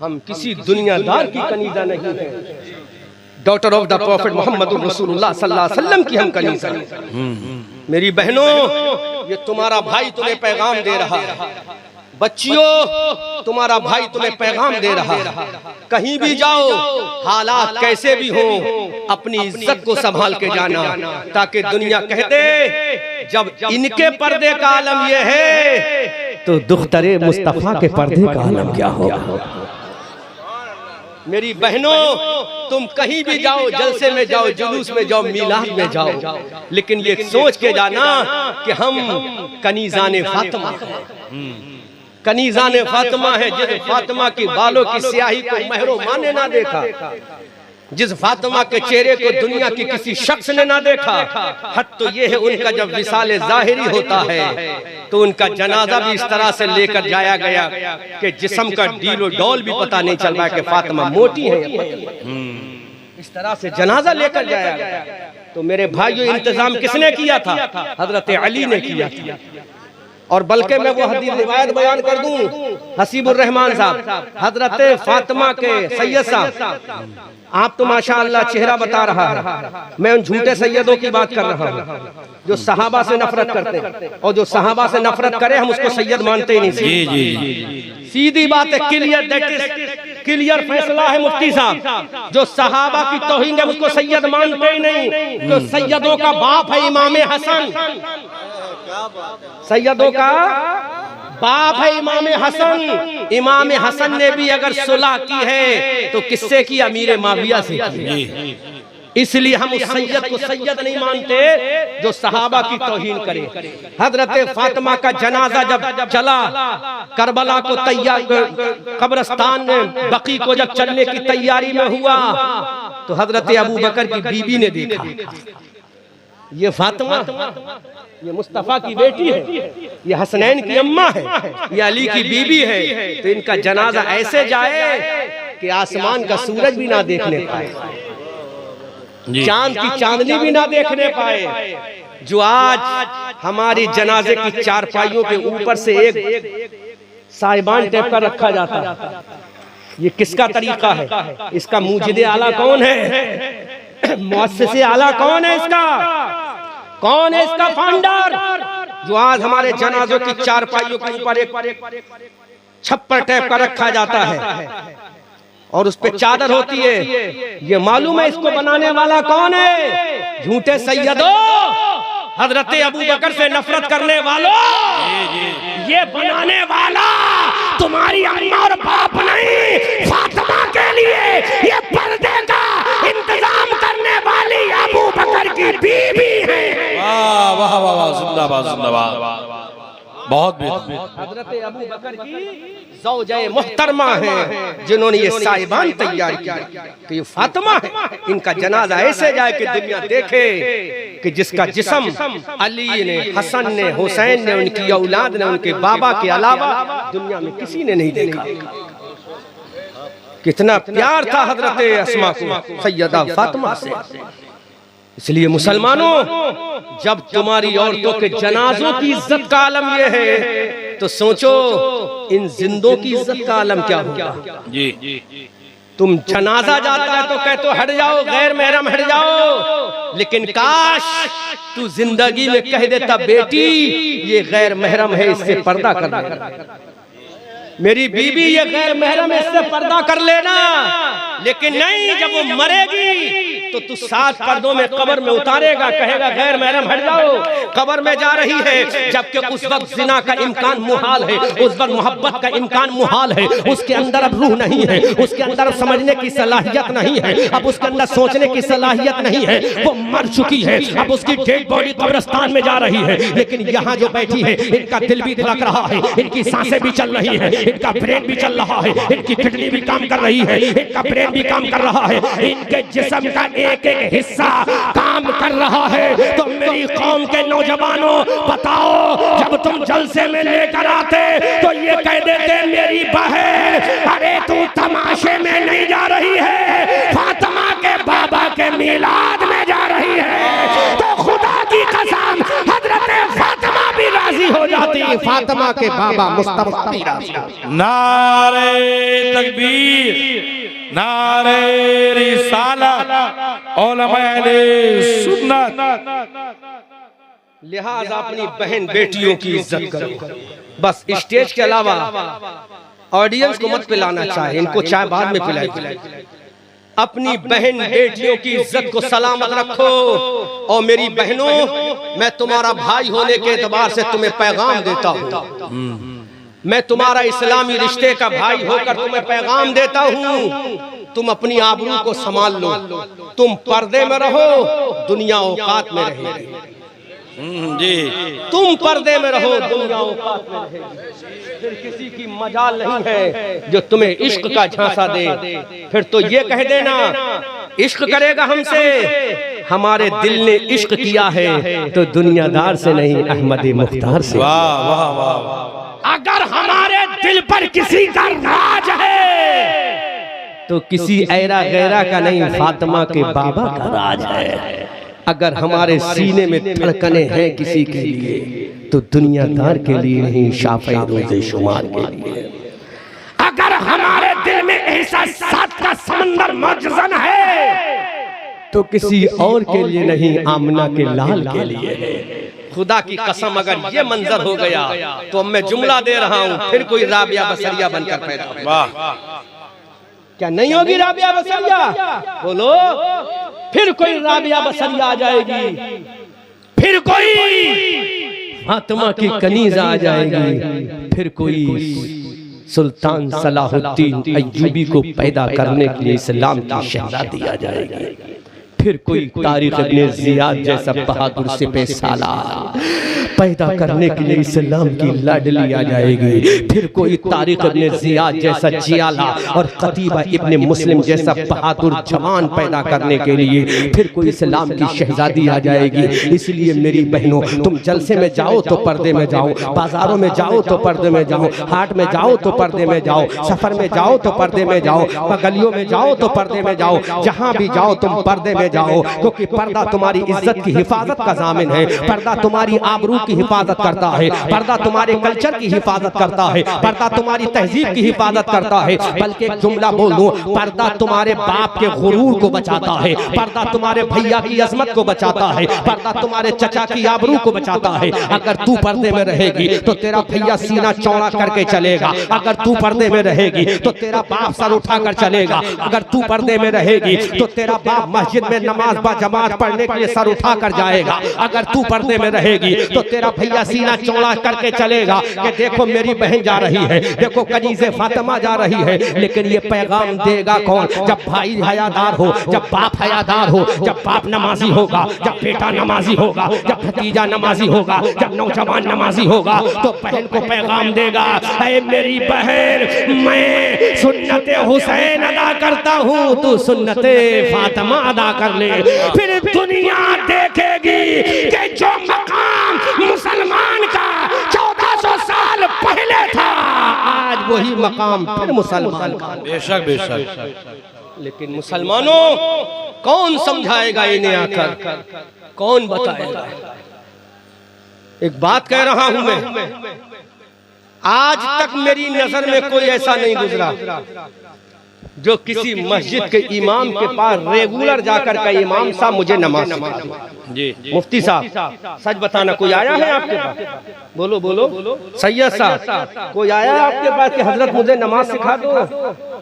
हम किसी दुनियादार की कनीजा नहीं है, daughter of the prophet Muhammad रसूलुल्लाह सल्लल्लाहु अलैहि वसल्लम की हम कनीजा। मेरी बहनों, ये तुम्हारा भाई तुम्हें पैगाम दे रहा है, बच्चियों तुम्हारा भाई तुम्हें पैगाम दे रहा है, कहीं भी जाओ हालात कैसे भी हो, अपनी इज्जत को संभाल के जाना, ताकि दुनिया कह दे जब इनके पर्दे का आलम ये है तो दुख्तरे मुस्तफा के पर्दे का आलम क्या होगा। मेरी बहनों, तुम कहीं भी जाओ, जलसे में जाओ, जुलूस में जाओ, मिलाद में जाओ, लेकिन ये सोच के जाना कि हम कनीज़ाने फातिमा, कनीज़ाने फातिमा है। जिस फातिमा की बालों की स्याही को महरो माने ना देखा, जिस फातिमा के चेहरे को दुनिया की किसी शख्स ने ना देखा, हद तो ये है उनका जब विसाले ज़ाहिरी होता है तो उनका जनाजा भी इस तरह से लेकर जाया गया कि जिस्म का डीलो डॉल भी पता नहीं चल रहा है कि फातिमा मोटी है। इस तरह से जनाजा लेकर जाया गया। तो मेरे भाइयों, इंतजाम किसने किया था? हजरत अली ने किया था। और बल्कि मैं वो हदीस रिवायत बयान कर दूं, हसीबुर रहमान साहब, हजरत फातिमा के सैयद साहब, आप तो माशाअल्लाह चेहरा बता रहा है, मैं उन झूठे सैयदों की बात कर रहा हूँ जो सहाबा से नफरत करते हैं, और जो सहाबा से नफरत करे हम उसको सैयद मानते ही नहीं। जी जी सीधी बात है, क्लियर, दैट इज क्लियर फैसला है मुफ्ती साहब। जो सहाबा की तौहीन है उसको सैयद मानते ही नहीं। तो सैयदों का बाप है इमाम हसन, सैयदों का बाप है इमाम हसन। इमाम हसन ने भी अगर सुलह की है तो किससे की? अमीर माविया से की। इसलिए हम उस सैयद को सैयद नहीं मानते जो सहाबा की तौहीन करे। हजरत फातिमा का जनाजा जब चला करबला को तैयार, कब्रिस्तान में बकी को जब चलने की तैयारी में हुआ तो हजरत अबू बकर की बीबी ने देखा, ये फातिमा, ये मुस्तफा की बेटी है, ये हसनैन की अम्मा है, ये अली की बीबी है, तो इनका जनाजा ऐसे जाए कि आसमान का सूरज भी ना देखने पाए, चांद की चांदनी भी ना देखने पाए। जो आज हमारी जनाजे की चारपाइयों के ऊपर से एक साहिबान टाइप का रखा जाता है, ये किसका तरीका है? इसका मुजिदे आला कौन है? मुअस्सिसे आला कौन है? इसका कौन है? इसका फाउंडर जो आज हमारे जनाजों की चारपाइयों के ऊपर एक छप्पर टाइप का रखा जाता है और उस पे चादर होती है। ये मालूम है इसको बनाने वाला कौन है? झूठे सैयदों, हजरत अबू बकर से नफरत करने वालों, ये बनाने वाला तुम्हारी अम्मा और बाप नहीं, फातिमा के लिए ये पर्दे का इंतजाम करने वाली अबू बकर की बीबी है। वाह वाह वाह वाह, जिंदाबाद जिंदाबाद, बहुत हजरत अबू बकर की ज़ौजे मोहतरमा है जिन्होंने ये साहिबान तैयार किया कि ये फातिमा है, इनका जनाजा ऐसे जाए कि दुनिया देखे कि जिसका जिस्म अली ने, हसन ने, हुसैन ने, उनकी औलाद ने, उनके बाबा के अलावा दुनिया में किसी ने नहीं देखा। कितना प्यार था हजरत अस्मा को सैयदा फातिमा से। इसलिए मुसलमानों, जब तुम्हारी औरतों के जनाजों की इज्जत का आलम यह है तो सोचो इन जिंदों की इज्जत का आलम क्या होगा। जी तुम जनाजा जाता है तो कहते हो हट जाओ, गैर महरम हट जाओ, लेकिन काश तू जिंदगी में कह देता बेटी ये गैर महरम है, इससे पर्दा कर लेना, मेरी बीबी ये गैर महरम है, इससे पर्दा कर लेना। लेकिन नहीं, जब वो मरेगी तो तू 7 पर्दों में कब्र में उतारेगा, कहेगा गैर महरम हट जाओ, कब्र में जा रही है, जबकि उस वक्त जिना का इम्कान मुहाल है, उस वक्त मोहब्बत का इम्कान मुहाल है, उसके अंदर अब रूह नहीं है, उसके अंदर अब समझने की सलाहियत नहीं है, अब उसके अंदर सोचने की सलाहियत नहीं है, वो मर चुकी है, अब उसकी डेड बॉडी कब्रिस्तान में जा रही है। लेकिन यहाँ जो बैठी है इनका दिल भी धड़क रहा है, इनकी सांसें भी चल रही है, इनका ब्रेन भी चल रहा है, इनकी किडनी भी काम कर रही है, इनका ब्रेन भी काम कर रहा है, इनके जिस्म का एक एक हिस्सा काम कर रहा है। तो मेरी कौम के नौजवानों बताओ, जब तुम जलसे में लेकर आते तो ये कह देते मेरी बहन, अरे तू तमाशे में नहीं जा रही है, फातिमा के बाबा के मिलाद में जा रही है। तो खुदा की कसम हजरत फातिमा भी राजी हो जाती, फातिमा के बाबा मुस्तफा भी राजी। नारे तकबीर, नारे रिसालत, उलमाए अहले सुन्नत। लिहाजा अपनी बहन बेटियों की इज्जत करो। बस स्टेज के अलावा ऑडियंस को मत पिलाना चाहे, इनको चाय बाद में पिलाए। अपनी बहन बेटियों की इज्जत को सलामत रखो। और मेरी बहनों, मैं तुम्हारा भाई होने के एतबार से तुम्हें पैगाम देता हूँ, मैं तुम्हारा इस्लामी रिश्ते का भाई होकर तुम्हें पैगाम देता हूँ तुम अपनी आबरू को संभाल लो, तुम पर्दे में रहो, दुनिया औकात में रहेगी। जी तुम पर्दे में रहो, दुनिया औकात में रहेगी। फिर किसी की मजाल नहीं है जो तुम्हें इश्क का झांसा दे। फिर तो ये कह देना इश्क करेगा हमसे, हमारे दिल ने इश्क किया है तो दुनियादार से नहीं, अहमद मुख्तार से। वाह वाह वाह। अगर हमारे दिल पर किसी का राज है तो किसी ऐरा गैरा का नहीं, फातिमा के बाबा का राज है। अगर हमारे सीने में धड़कने हैं किसी के लिए तो दुनियादार के लिए नहीं, शाफ़े रोज़े शुमार के लिए। अगर हमारे दिल में एहसास का समंदर मौजूद है तो किसी और के लिए नहीं, आमना के लाल के लिए है। खुदा की कसम अगर ये मंजर हो गया तो मैं जुमला दे रहा हूँ, फिर कोई राबिया बसरिया बनकर पैदा होगा। वाह, क्या नहीं होगी राबिया बसरिया? बोलो। फिर कोई राबिया बसरिया आ जाएगी, फिर कोई फातिमा की कनीज़ा आ जाएगी, फिर कोई सुल्तान सलाहुद्दीन अय्यूबी को पैदा करने के लिए इस्लाम की शहजादी आ जाएगी, फिर कोई तारिक इब्ने ज़ियाद जैसा बहादुर सिपह सालार पैदा करने के लिए इस्लाम की लाडली आ जाएगी, फिर कोई तारिक इब्ने ज़ियाद जैसा जियाला और कतीबा इब्ने मुस्लिम जैसा बहादुर जवान पैदा करने के लिए फिर कोई इस्लाम की शहजादी आ जाएगी। इसलिए मेरी बहनों, तुम जलसे में जाओ तो पर्दे में जाओ, बाजारों में जाओ तो पर्दे में जाओ, हाट में जाओ तो पर्दे में जाओ, सफर में जाओ तो पर्दे में जाओ, गलियों में जाओ तो पर्दे में जाओ, जहां भी जाओ तुम पर्दे में जाओ, क्योंकि पर्दा तुम्हारी इज्जत की हिफाजत का ज़ामिन है, पर्दा तुम्हारी आबरू की हिफाजत करता है, पर्दा तुम्हारे कल्चर की हिफाजत करता है, पर्दा तुम्हारी तहजीब की हिफाजत करता है। बल्कि एक जुमला बोल दूं, पर्दा तुम्हारे बाप के गुरूर को बचाता है, पर्दा तुम्हारे भैया की अजमत को बचाता है, पर्दा तुम्हारे चचा की आबरू को बचाता है। अगर तू पर्दे में रहेगी तो तेरा भैया सीना चौड़ा करके चलेगा, अगर तू पर्दे में रहेगी तो तेरा बाप सर उठाकर चलेगा, अगर तू पर्दे में रहेगी तो तेरा बाप मस्जिद में नमाज बा जमात पढ़ने के लिए सर उठाकर जाएगा, अगर तू पर्दे में रहेगी तो तेरा भैया सीना चौड़ा करके चलेगा कि देखो मेरी बहन जा रही है, देखो कनीज़े फातिमा जा रही है। लेकिन ये पैगाम देगा कौन? जब भाई हयादार हो, जब बाप हयादार हो, जब बाप नमाजी होगा, जब बेटा नमाजी होगा, जब भतीजा नमाजी होगा, जब नौजवान नमाजी होगा तो बहन को पैगाम देगा, ऐ मेरी बहन, मैं सुन्नते हुसैन अदा करता हूँ, तू सुन्नते फातिमा अदा कर ले। फिर दुनिया देखेगी कि जो मकाम मुसलमान का 1400 साल पहले था, आज वही मकाम फिर मुसलमान का। बेशक बेशक। लेकिन मुसलमानों, कौन समझाएगा इन्हें आकर, कौन बताएगा? एक बात कह रहा हूं मैं, आज तक मेरी नजर में कोई ऐसा नहीं गुजरा जो किसी मस्जिद के इमाम के पास रेगुलर जाकर का इमाम साहब मुझे नमाज सिखा जी मुफ्ती साहब सच बताना, कोई आया है आपके पास? बोलो बोलो। सैयद साहब कोई आया है आपके पास कि हजरत मुझे नमाज सिखा दो?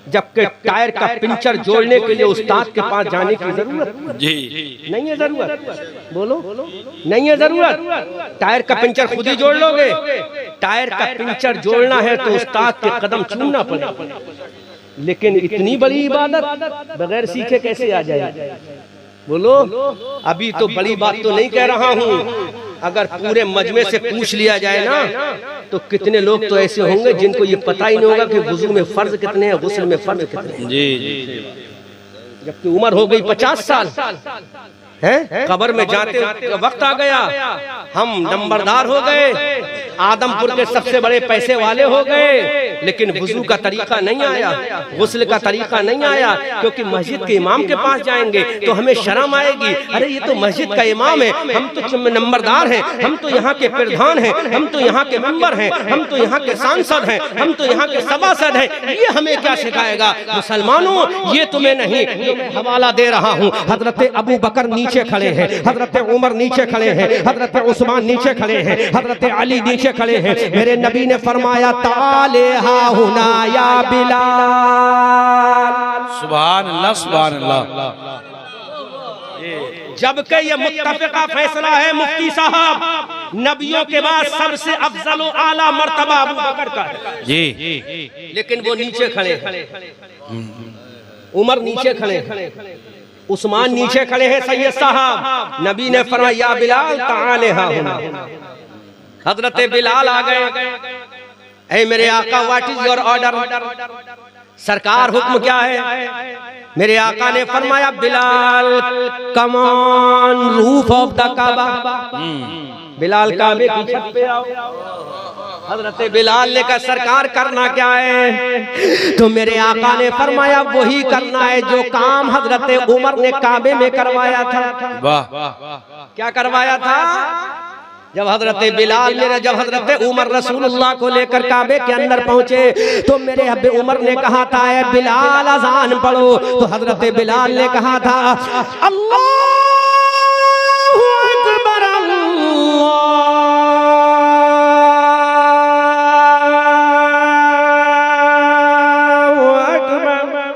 जबकि टायर का पिंचर जोड़ने के लिए उस्ताद के पास जाने की जरूरत जी नहीं है। जरूरत बोलो, नहीं है जरूरत। टायर का पिंचर खुद ही जोड़ लोगे। टायर का पिंचर जोड़ना है तो उस्ताद के कदम चूमना पड़ेगा। लेकिन इतनी बड़ी इबादत बगैर सीखे कैसे आ जाए? बोलो। अभी तो बड़ी बात तो नहीं कह रहा हूँ, अगर पूरे मजमे से पूछ लिया जाए ना तो कितने लोग तो ऐसे होंगे जिनको ये पता ही नहीं होगा कि वुजू में फर्ज कितने हैं, गुस्ल में फर्ज कितने हैं। जी जबकि उम्र हो गई 50 साल है, कब्र में जाते वक्त आ गया, हम नंबरदार हो गए, आदमपुर के सबसे बड़े पैसे वाले हो गए, लेकिन वुजू का तरीका नहीं आया, गुस्ल का तरीका नहीं आया। क्योंकि मस्जिद के इमाम के पास जाएंगे तो हमें शर्म आएगी, अरे ये तो मस्जिद का इमाम है, हम तो नंबरदार हैं, हम तो यहाँ के प्रधान हैं, हम तो यहाँ के मेंबर हैं, हम तो यहाँ के सांसद हैं, हम तो यहाँ के सभासद हैं, ये हमें क्या सिखाएगा? मुसलमानों, ये तुम्हें नहीं, मैं हवाला दे रहा हूँ। हजरत अबू बकर नीचे खड़े हैं, हजरत उमर नीचे खड़े हैं, हजरत उस्मान नीचे खड़े हैं, हजरत अली नीचे खड़े हैं। मेरे नबी ने फरमाया, ताले हा हुना या बिलाल। सुभान अल्लाह, सुभान अल्लाह। जबकि ये मुत्तफ़िक़ा फैसला है मुफ्ती साहब, नबियों के बाद सबसे अफजल व आला मर्तबा अबू बकर का है। जी लेकिन वो नीचे खड़े। उमर नीचे खड़े, उस्मान नीचे खड़े हैं। सैयद साहब नबी ने फरमाया या बिलाल ताले हा हुना। हजरत बिलाल आ गए। ऐ मेरे आका व्हाट इज योर ऑर्डर? सरकार हुक्म क्या है? मेरे आका ने फरमाया Bilal come on roof of the Kaaba. Bilal काबे की छत पे आओ। हजरत बिलाल ने कहा सरकार करना क्या है? तो मेरे आका ने फरमाया वही करना है जो काम हजरत उमर ने काबे में करवाया था। वाह, क्या करवाया था? जब हजरत उमर रसूलुल्लाह को लेकर काबे के अंदर पहुंचे तो मेरे अब्बे उमर ने कहा था बिलाल अजान पढ़ो। तो हजरत बिलाल ने कहा था अल्लाहु अकबर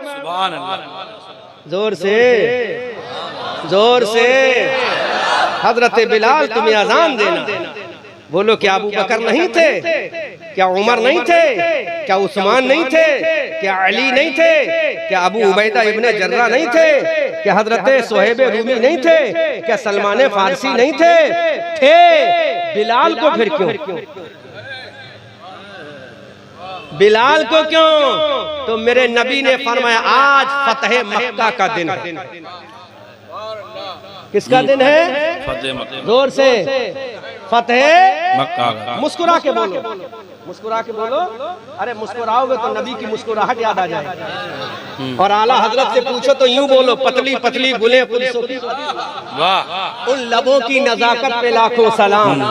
सुभान अल्लाह। जोर से हजरत बिलाल तुम्हें अजान देना। बोलो क्या अबू बकर नहीं थे? क्या उमर नहीं थे? क्या उस्मान नहीं थे? क्या अली नहीं थे? क्या अबू उबैदा इब्ने जर्रा नहीं थे? क्या हजरत सुहैब रूमी नहीं थे? क्या सलमान फारसी नहीं थे? बिलाल को फिर क्यों? बिलाल को क्यों? तो मेरे नबी ने फरमाया आज फतह मक्का का दिन है। किसका दिन है? फतेह मक्का। जोर से फतेह मक्का का। मुस्कुरा के बोलो, मुस्कुरा के बोलो। अरे मुस्कुराओगे तो नबी की मुस्कुराहट याद आ जाएगी। और आला हजरत से पूछो तो यूं बोलो पतली पतली गुले वाह, उन लबों की नजाकत पे लाखों सलाम,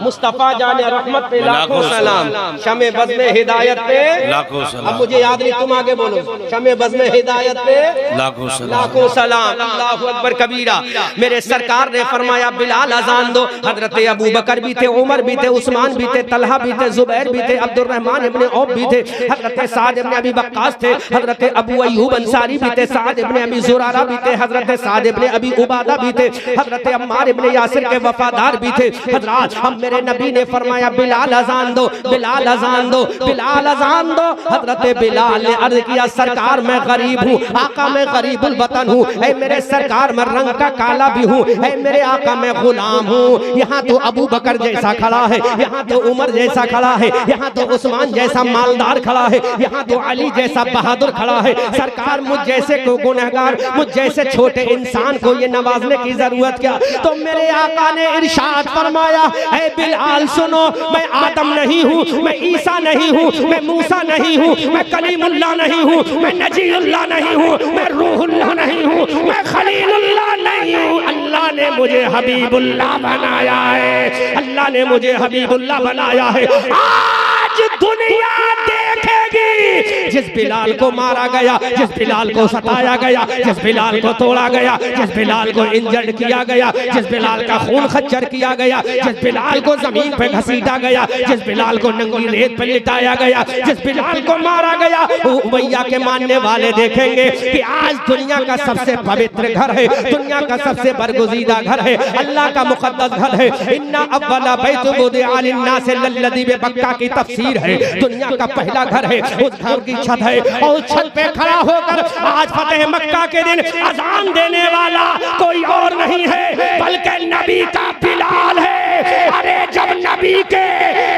मुस्तफा जाने रहमत पे लाखों सलाम, शमे बज़ में हिदायत पे लाखों सलाम। अब मुझे याद नहीं, तुम आगे बोलो। शमे बज़ में हिदायत पे लाखों सलाम। लाखों सलाम। अल्लाहु अकबर कबीरा। मेरे सरकार ने फरमाया बिलाल अजान दो। हजरत अबू बकर भी थे, उमर भी थे, उस्मान भी थे, तलहा भी थे, जुबैर भी थे, अब्दुर्रहमान इब्ने औफ भी थे, हजरत साद इब्ने अबी वक्कास थे, हजरत अबू अय्यूब अंसारी भी थे, साद इब्ने अबी जुरारा भी थे, हजरत साद इब्ने अबी उबादा भी थे, हजरत अम्मार इब्ने यासिर के वफादार भी थे। हजरत हम मेरे नबी ने फरमाया बिलाल अजान दो, बिलाल अजान दो, बिलाल अजान दो। हजरत बिलाल ने अर्ज किया सरकार मैं गरीब हूँ, आका मैं गरीबुल वतन हूँ, ऐ मेरे सरकार मैं रंग का काला भी हूँ, ऐ मेरे आका मैं गुलाम हूँ। यहाँ तो अबू बकर जैसा खड़ा है, यहाँ तो उमर जैसा खड़ा है, यहाँ तो उस्मान जैसा मालदार खड़ा है, यहाँ तो अली जैसा बहादुर खड़ा है। सरकार मुझ जैसे को गुनहगार, मुझ जैसे छोटे इंसान को ये नवाजने की जरूरत क्या? तो मेरे आका ने इरशाद फरमाया ऐ बिलाल सुनो, मैं आदम नहीं हूँ, मैं ईसा नहीं हूँ, मैं मूसा नहीं हूँ, मैं कलीमुल्लाह नहीं हूँ, मैं नजीउल्लाह नहीं हूँ, मैं रूहुल्लाह नहीं हूँ, मैं खलीलुल्लाह नहीं हूँ। अल्लाह ने मुझे हबीबुल्लाह बनाया है, अल्लाह ने मुझे हबीबुल्लाह बनाया है। आज दुनिया देखेगी जिस बिलाल को मारा गया, जिस बिलाल को सताया गया, जिस बिलाल को तोड़ा गया, जिस बिलाल को इंजर्ड किया गया, जिस बिलाल का खून खच्चर किया गया, जिस बिलाल को जमीन पे घसीटा गया, जिस बिलाल को नंगी रेत पे लिटाया गया, जिस बिलाल को मारा गया, वो उमैया के मानने वाले देखेंगे कि आज दुनिया का सबसे पवित्र घर है, दुनिया का सबसे बरगुज़ीदा घर है, अल्लाह का मुक़द्दस घर है। इन्ना अव्वला बैतुन वुदिअ लिन्नास लल्लज़ी बक्का की तफसीर है, दुनिया का पहला घर है, उस घर की छत है, और उस छत पे खड़ा होकर आज फतेह मक्का के दिन अजान देने वाला कोई और नहीं है बल्कि नबी का बिलाल है। अरे जब नबी के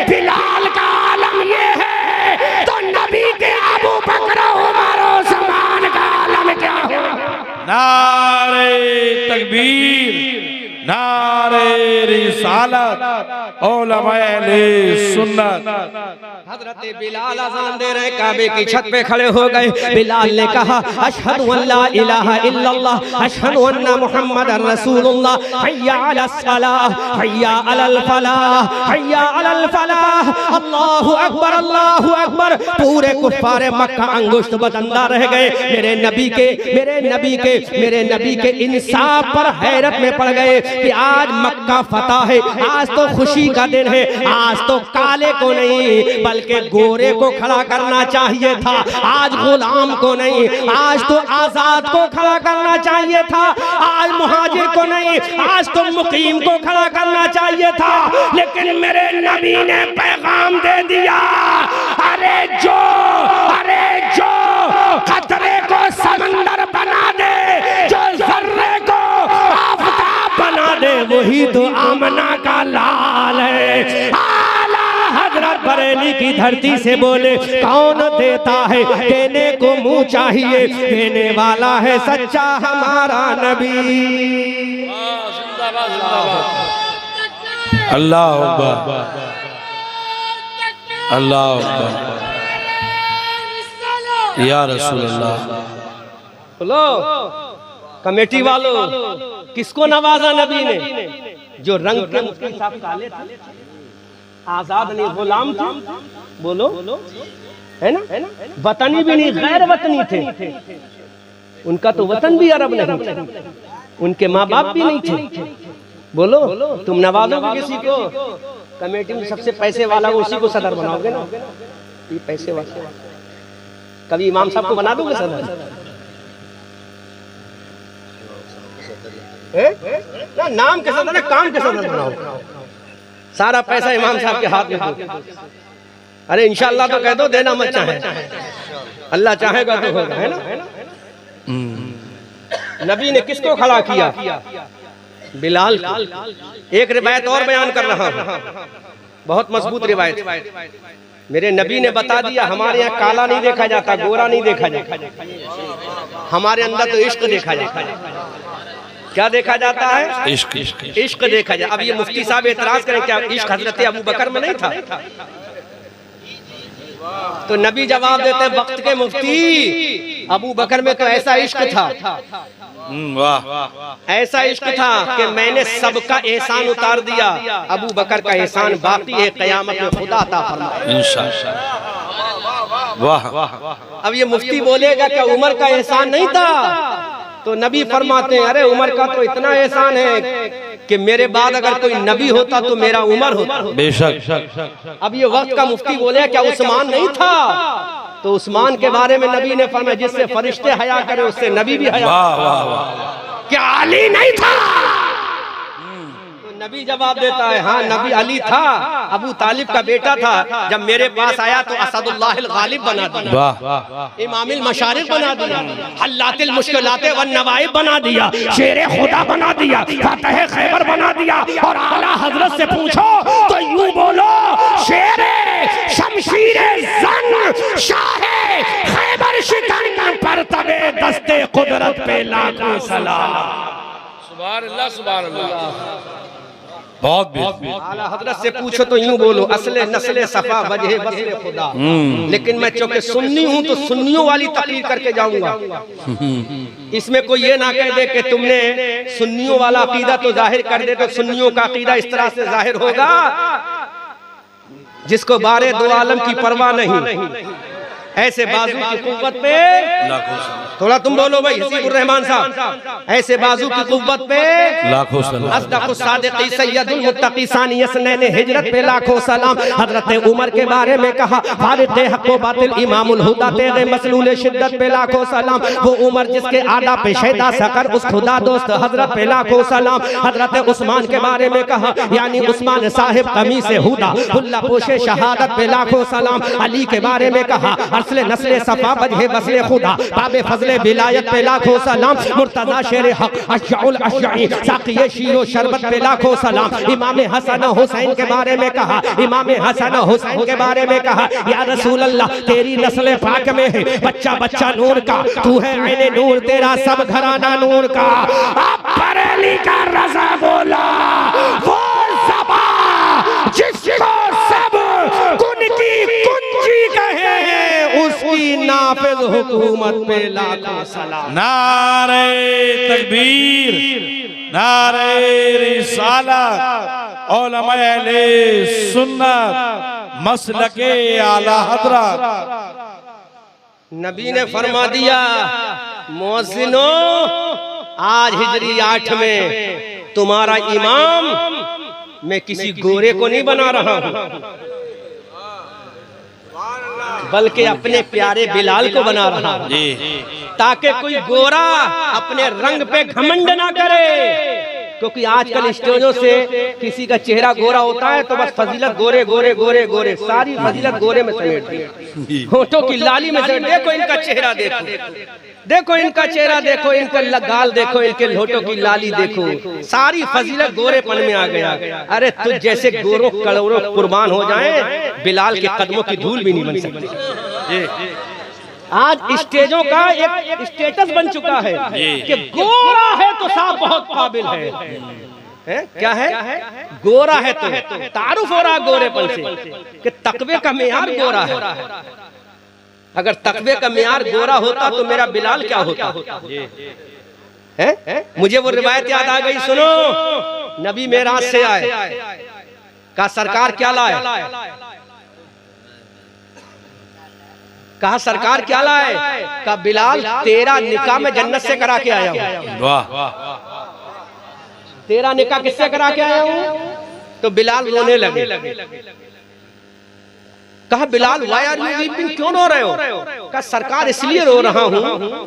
बिलाल का आलम ये है तो नबी के अबू बकर उमर उस्मान का आलम क्या हो? नारे तकबीर, नारे रिसालत, उलमाए सुन्नत। हजरत बिलाल अज़ान दे रहे, काबे की छत पे खड़े हो गए। बिलाल ने कहा अशहदु अल्ला इलाहा इल्लल्लाह, अशहदु अन्ना मुहम्मदर रसूलुल्लाह, हय्या अलस सलाह, हय्या अलल फलाह, हय्या अलल फलाह। अल्लाहु अकबर, अल्लाहु अकबर। पूरे कुफ्फारे मक्का अंगुष्ठ बदंदा रह गए। मेरे नबी के इंसाफ पर हैरत में पड़ गए कि आज मक्का फतह है, आज तो खुशी का दिन है, आज तो काले को नहीं बल्कि गोरे को खड़ा करना चाहिए था, आज गुलाम को नहीं, आज तो आजाद को खड़ा करना चाहिए था, आज मुहाजिर को नहीं, आज तो मुकीम को खड़ा करना चाहिए था। लेकिन मेरे नबी ने पैगाम दे दिया, अरे जो खतरे को समंदर वही तो आमना का लाल है। आला हजरत बरेली की धरती से बोले कौन देता है, देने को मुंह चाहिए, देने वाला है सच्चा हमारा नबी। अल्लाह अकबर, अल्लाह अकबर, या रसूल अल्लाह। बोलो कमेटी वालों, किसको नवाजा नबी ने? जो रंग के मुफ्ती साहब काले थे, आजाद नहीं गुलाम थे। बोलो है ना, वतनी भी नहीं गैर वतनी थे। उनका तो वतन भी अरब नहीं था, उनके माँ बाप भी नहीं थे। बोलो तुम नवाजोगे किसी को? कमेटी में सबसे पैसे वाला उसी को सदर बनाओगे ना? ये पैसे वाला कभी इमाम साहब को बना दोगे सदर? ना नाम के सदर, काम के सदर बनाओ। सारा पैसा इमाम साहब के हाथ में दो। अरे इंशाअल्लाह तो कह दो, देना मत चाहे, अल्लाह चाहेगा तो होगा, है ना। नबी ने किसको खड़ा किया? बिलाल। एक रिवायत और बयान कर रहा हूं, बहुत मजबूत रिवायत। मेरे नबी ने बता दिया हमारे यहाँ काला नहीं देखा जाता, गोरा नहीं देखा जाता, हमारे अंदर तो इश्क देखा जाता है। क्या देखा जाता है? इश्क, इश्क, इश्क देखा जाए। अब ये मुफ्ती साहब एतराज करें, क्या इश्क हजरत अबू बकर में नहीं था? तो नबी जवाब देते वक्त के मुफ्ती, अबू बकर में तो ऐसा इश्क था, वाह, ऐसा इश्क था कि मैंने सबका एहसान उतार दिया। अबू बकर का एहसान बाकी है, कयामत में खुदा अता फरमाए इंशाअल्लाह। वाह। अब ये मुफ्ती बोलेगा कि उमर का एहसान नहीं था, तो नबी फरमाते हैं अरे उमर का तो इतना एहसान है कि मेरे बाद अगर कोई नबी होता तो मेरा उमर होता। बेशक। अब ये वक्त का मुफ्ती बोले क्या उस्मान नहीं था? तो उस्मान के बारे में नबी ने फरमाया जिससे फरिश्ते हया करे उससे नबी भी हया। क्या अली नहीं था? तो नबी जवाब देता है हाँ नबी अली था, अबू तालिब का बेटा था। जब मेरे पास आया तो असदुल्लाहिल गालिब बना दिया, इमामिल मशारिक बना दिया, हल्लातिल मुश्किलाते वन नवाइब बना दिया, शेरे खुदा बना दिया, फतह खैबर बना दिया। और आला हजरत से पूछो तो यूं बोलो शेरे शमशीरे जंग शाहे खैबर शिकन पर तबे दस्ते कुदरत पे लाखों सलाम। सुभान अल्लाह, सुभान अल्लाह। बहुत आला हजरत से पूछो तो यूं बोलो असले नस्ले सफा वजह बसरे खुदा। लेकिन मैं चूंकि सुन्नी हूं तो सुन्नियों वाली तकरीर करके जाऊंगा। इसमें कोई ये ना कह दे कि तुमने सुन्नियों वाला अकीदा तो जाहिर कर दे, तो सुन्नियों का अकीदा इस तरह से जाहिर होगा जिसको बारे दो आलम की परवाह नहीं, ऐसे बाजू की कुव्वत पे थोड़ा तुम बोलो भाई हसीबुर रहमान साहब, ऐसे बाजू की कुव्वत पे लाखों सलाम। अस्दक़ुस सादिक़ी सय्यदुल मुत्तक़ी सानी यसनैन हिजरत पे लाखों सलाम। हजरत उमर के बारे में कहा फारिक़ हक़ व बातिल इमामुल हुदा तेरे मसलूल शिद्दत पे लाखों सलाम। वो उमर जिसके आदा पे शैदा सकर उस खुदा दोस्त हजरत पे लाखों सलाम। हजरत उस्मान के बारे में कहा यानी उस्मान साहिब कमीज़ हुदा हुल्ला पोशे शहादत पे लाखों सलाम। अली के बारे में कहा असले नस्ले सफा वजह बसले खुदा बाबे फजले विलायत पे लाखों सलाम। मुर्तजा शेर हक अशजाउल अशजाई साक़िए शीरो शरबत पे लाखों सलाम। इमाम हसन हुसैन के बारे में कहा, इमाम हसन हुसैन के बारे में कहा या रसूल अल्लाह तेरी नस्ल पाक में है बच्चा बच्चा नूर का, तू है ऐने नूर तेरा सब घराना नूर का। अब बरेली का रज़ा बोला वो ज़बा जिसको सब कुन की कुंजी कहे हैं उसकी नाफिज हुकूमत पे लाखों सलाम। नारे तकबीर, नारे रिसालत, उलमाए अहले सुन्नत, मसलके आला हज़रत। नबी ने फरमा दिया मुअज्जिनो आज हिजरी 8 में तुम्हारा इमाम मैं किसी गोरे को नहीं बना रहा हूं बल्कि अपने प्यारे बिलाल को बना रहा हूं, ताकि कोई गोरा अपने रंग पे घमंड ना करे। क्योंकि आजकल स्टेजों से किसी का चेहरा गोरा होता है तो बस फजीलत गोरे गोरे गोरे गोरे, सारी फजीलत गोरे में समेट दी, होठों की लाली में समेट, देखो इनका चेहरा देखो, देखो इनका चेहरा देखो, इनका गाल देखो, इनके होठों की लाली देखो, सारी फजीलत गोरेपन में आ गया। अरे तुझ जैसे गोरों करोड़ों कुर्बान हो जाएं, बिलाल के कदमों की धूल भी नहीं बन सकती। आज स्टेजों का एक स्टेटस बन चुका है कि गोरा है तो साहब बहुत काबिल है। क्या है? गोरा है तो तारुफ हो रहा गोरेपन से कि तकवे का मेयार गोरा है। अगर तकवे का मेयार गोरा होता तो मेरा बिलाल क्या होता? है? मुझे वो रिवायत याद आ गई, सुनो। नबी मेराज से आए, कहा सरकार क्या लाए? कहा सरकार क्या लाए? कहा बिलाल तेरा निकाह में जन्नत से करा के आया हूं। वाह! तेरा निकाह किससे करा के आया हूं? तो बिलाल रोने लगे। कहा Bilal why are you weeping, क्यों रो रहे हो? कहा सरकार इसलिए रो रहा हूं,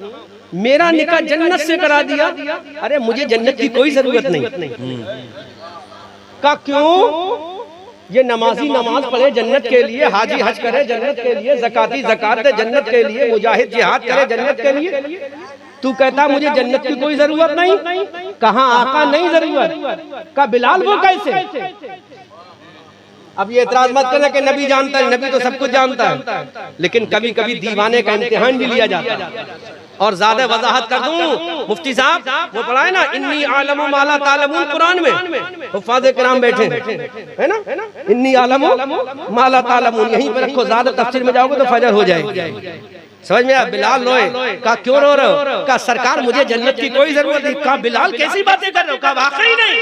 मेरा निकाह जन्नत से करा दिया। अरे मुझे जन्नत की कोई जरूरत नहीं। कहा क्यों? ये नमाजी नमाज पढ़े जन्नत के लिए, हाजी हज करे जन्नत के लिए, ज़काती ज़कात दे जन्नत के लिए, मुजाहिद जिहाद करे जन्नत के लिए, तू कहता मुझे जन्नत की कोई जरूरत नहीं? कहाँ आका नहीं जरूरत? का बिलाल वो कैसे? अब ये एतराज मत करना कि नबी जानता है, नबी तो सब कुछ जानता है, लेकिन कभी कभी दीवाने का इम्तिहान भी लिया जाता है। और ज्यादा वजाहत कर दूं, मुफ्ती साहब वो पढ़ा है ना, इन्नी आलमु माला तालमून, कुरान में हुफ़ाज़े किराम बैठे है ना, इन्नी आलमु माला तालमून, यहीं पर रखो, ज्यादा तफसीर में जाओगे तो फजर हो जाएगी। समझ में आया? बिलाल रोए। कहा क्यों रो रहे हो? कहा सरकार मुझे जन्नत की कोई जरूरत नहीं। कहा बिलाल कैसी बातें कर रहे हो? कहा वाकई नहीं।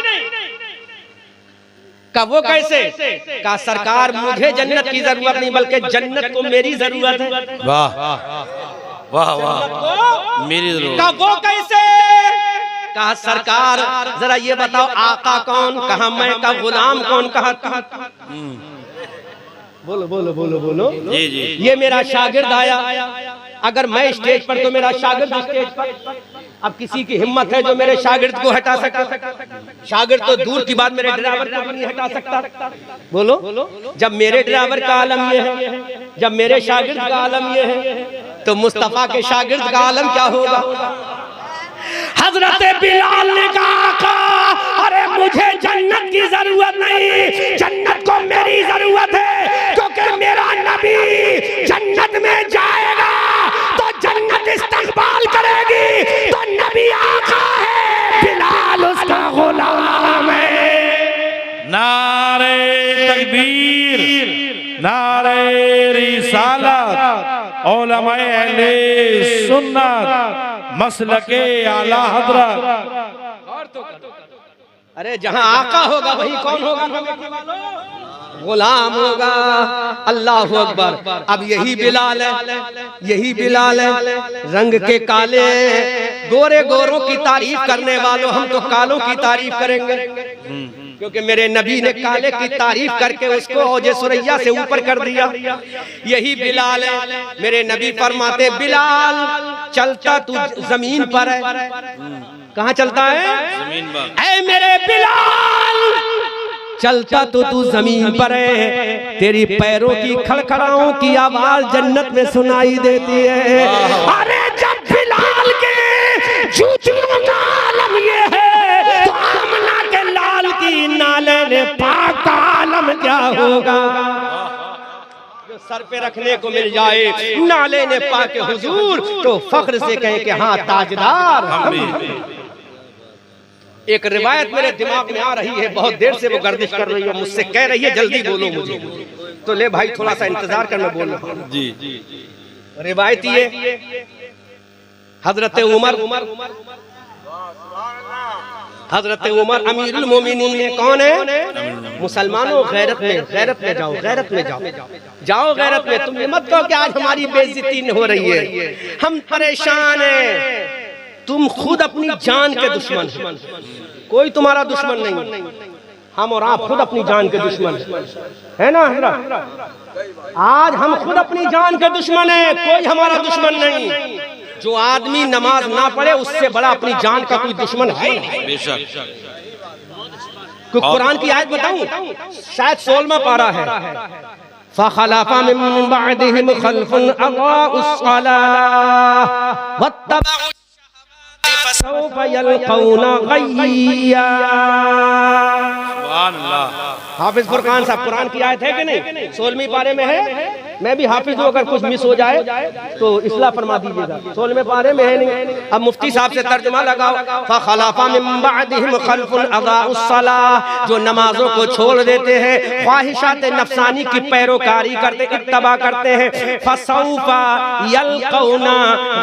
कहा वो कैसे? कहा सरकार मुझे जन्नत की जरूरत नहीं, बल्कि जन्नत को मेरी जरूरत है। वाह वाह वाह, मेरी जरूरत। कहा वो कैसे? कहा सरकार जरा ये बताओ आका कौन? कहा मैं। का गुलाम कौन? कहा बोलो बोलो बोलो बोलो। जी जी। ये मेरा शागिर्द आया, अगर मैं स्टेज पर तो मेरा शागिर्द स्टेज पर। अब किसी की हिम्मत है जो मेरे शागिर्द को हटा सकता? शागिर्द तो दूर की बात, मेरे ड्राइवर को भी नहीं हटा सकता। बोलो, जब मेरे ड्राइवर का आलम ये है, जब मेरे शागिर्द का आलम ये है, तो मुस्तफा के शागिर्द का आलम क्या होगा? हजरत बिलाल ने कहा अरे मुझे जन्नत की जरूरत नहीं, जन्नत को मेरी जरूरत है, क्योंकि मेरा नबी जन्नत में जाएगा तो जन्नत इस्तकबाल करेगी, तो नबी आका है, बिलाल उसका गुलाम है। नारे तकबीर, नारे रिसालत, उलमाए अहले सुन्नत, मसलके आला हजरत। अरे जहां आका होगा वही कौन होगा? गुलाम होगा। अल्लाह अकबर। अब यही बिलाल है, यही बिलाल है, रंग के काले, गोरे गोरों की तारीफ करने वालों, हम तो कालों की तारीफ करेंगे, क्योंकि मेरे नबी ने काले की तारीफ करके उसको औजे सुरैया से ऊपर कर दिया। यही बिलाल है, मेरे नबी फरमाते बिलाल चलता तू जमीन पर है। कहाँ चलता है? जमीन पर। ऐ मेरे बिलाल चलता तो तू जमीन पर है, तेरी पैरों की खड़खड़ाओं की आवाज जन्नत में सुनाई देती है। अरे जब बिलाल के जूतियों का आलम ये है, तो आमना के लाल की नाले ने पाक का आलम क्या होगा? जो सर पे रखने को मिल जाए नाले ने पाक हुजूर, तो फख्र से कहे कि हाँ ताजदार हम। एक रिवायत मेरे दिमाग में आ रही है, बहुत देर से वो गर्दिश कर रही है, मुझसे कह रही है जल्दी बोलो मुझे, तो ले भाई थोड़ा सा इंतजार कर, मैं बोल रहा हूं। जी। रिवायत ये हजरत उमर अमीरुल मोमिनीन कौन है? मुसलमानों गैरत में जाओ, गैरत में जाओ, गैरत में। तुम ये मत कहो कि आज हमारी बेइज्जती हो रही है, हम परेशान हैं। तुम खुद अपनी जान के दुश्मन हो, कोई तुम्हारा दुश्मन नहीं। हम और आप खुद अपनी जान के दुश्मन है ना? आज हम खुद अपनी जान के दुश्मन है, कोई हमारा दुश्मन नहीं। जो आदमी नमाज ना पढ़े उससे बड़ा अपनी जान का कोई दुश्मन है नहीं। बेशक। कुरान की आयत बताऊं, शायद 16वां पारा है, फ़ख़लफ़ मिन बअदिहिम ख़ल्फ़ुन अज़ाउस्सलाह वत्तबअु फसौफ यल्क़ौना ग़य्या। सुभान अल्लाह। हाफिज फुरकान साहब कुरान की आयत है कि नहीं? 16वीं पारे में है। मैं भी हाफिज हूँ, अगर कुछ मिस हो जाए तो इस्लाह फरमा दीजिएगा। 16वें पारे में है नहीं। अब मुफ्ती साहब से तर्जुमा लगाओ। फ़ख़लफ़ मिन बअदिहिम ख़ल्फ़ुन अज़ाउस्सलाह, जो नमाजों को छोड़ देते हैं, ख्वाहिशात नफसानी की पैरोकारी करते, इत्तबा करते हैं, फसौफ यल्क़ौना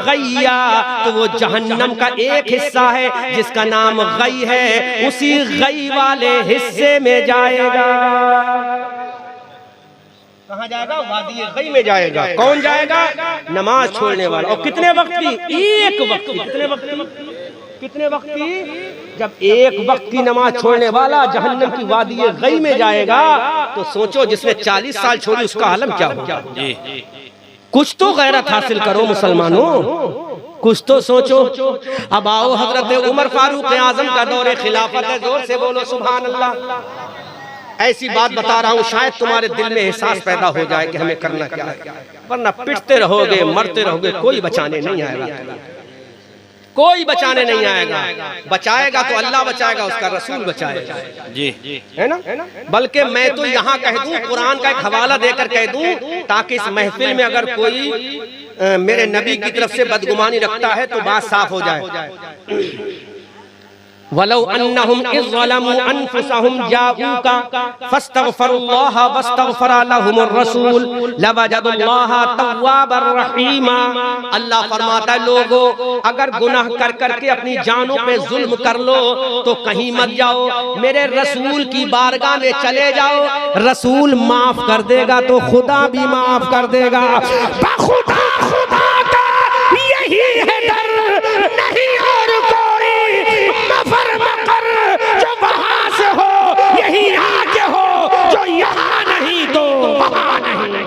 ग़य्या, तो वो जहन्नम का एक हिस्सा है जिसका नाम गई है, उसी गई वाले हिस्से में जाएगा। कहाँ जाएगा? वादी गई में जाएगा। कौन जाएगा? नमाज छोड़ने वाला। और कितने वक्त की? एक वक्त की। कितने वक्त की? कितने वक्त की? जब एक वक्त की नमाज छोड़ने वाला जहन्नम की वादी गई में जाएगा, तो सोचो जिसने 40 साल छोड़ी उसका आलम क्या होगा। कुछ तो गैरत हासिल करो मुसलमानों, कुछ तो सोचो। अब आओ हजरत उमर फारूक आजम का दौरे खिलाफत है, जोर से बोलो सुभान अल्लाह। ऐसी बात बता रहा हूँ, शायद तुम्हारे दिल में एहसास पैदा हो जाए कि हमें करना क्या है, वरना पिटते रहोगे, मरते रहोगे, कोई बचाने नहीं आएगा, कोई बचाने नहीं आएगा। बचाएगा तो अल्लाह बचाएगा, उसका रसूल बचाएगा, जी है ना। बल्कि मैं तो यहाँ कह दूं, कुरान का एक हवाला देकर कह दूं, ताकि इस महफिल में अगर कोई मेरे नबी की तरफ से बदगुमानी रखता है तो बात साफ हो जाए। वलौ अन्नहुम इज़ ज़लमू अनफुसहुम जाऊका फस्तगफरुल्लाह वस्तगफर लहुमुर रसूल लवजदुल्लाह तव्वाबर रहीमा। अल्लाह फरमाता है, लोगों अगर गुनाह कर करके अपनी जानों पे जुल्म कर लो तो कहीं मत जाओ, मेरे रसूल की बारगाह में चले जाओ, रसूल माफ कर देगा तो खुदा भी माफ कर देगा। खुदा खुदा का यही है डर, नहीं और कोई मफर मकर जो वहां से हो, यही आगे हो, जो यहाँ नहीं तो वहां नहीं।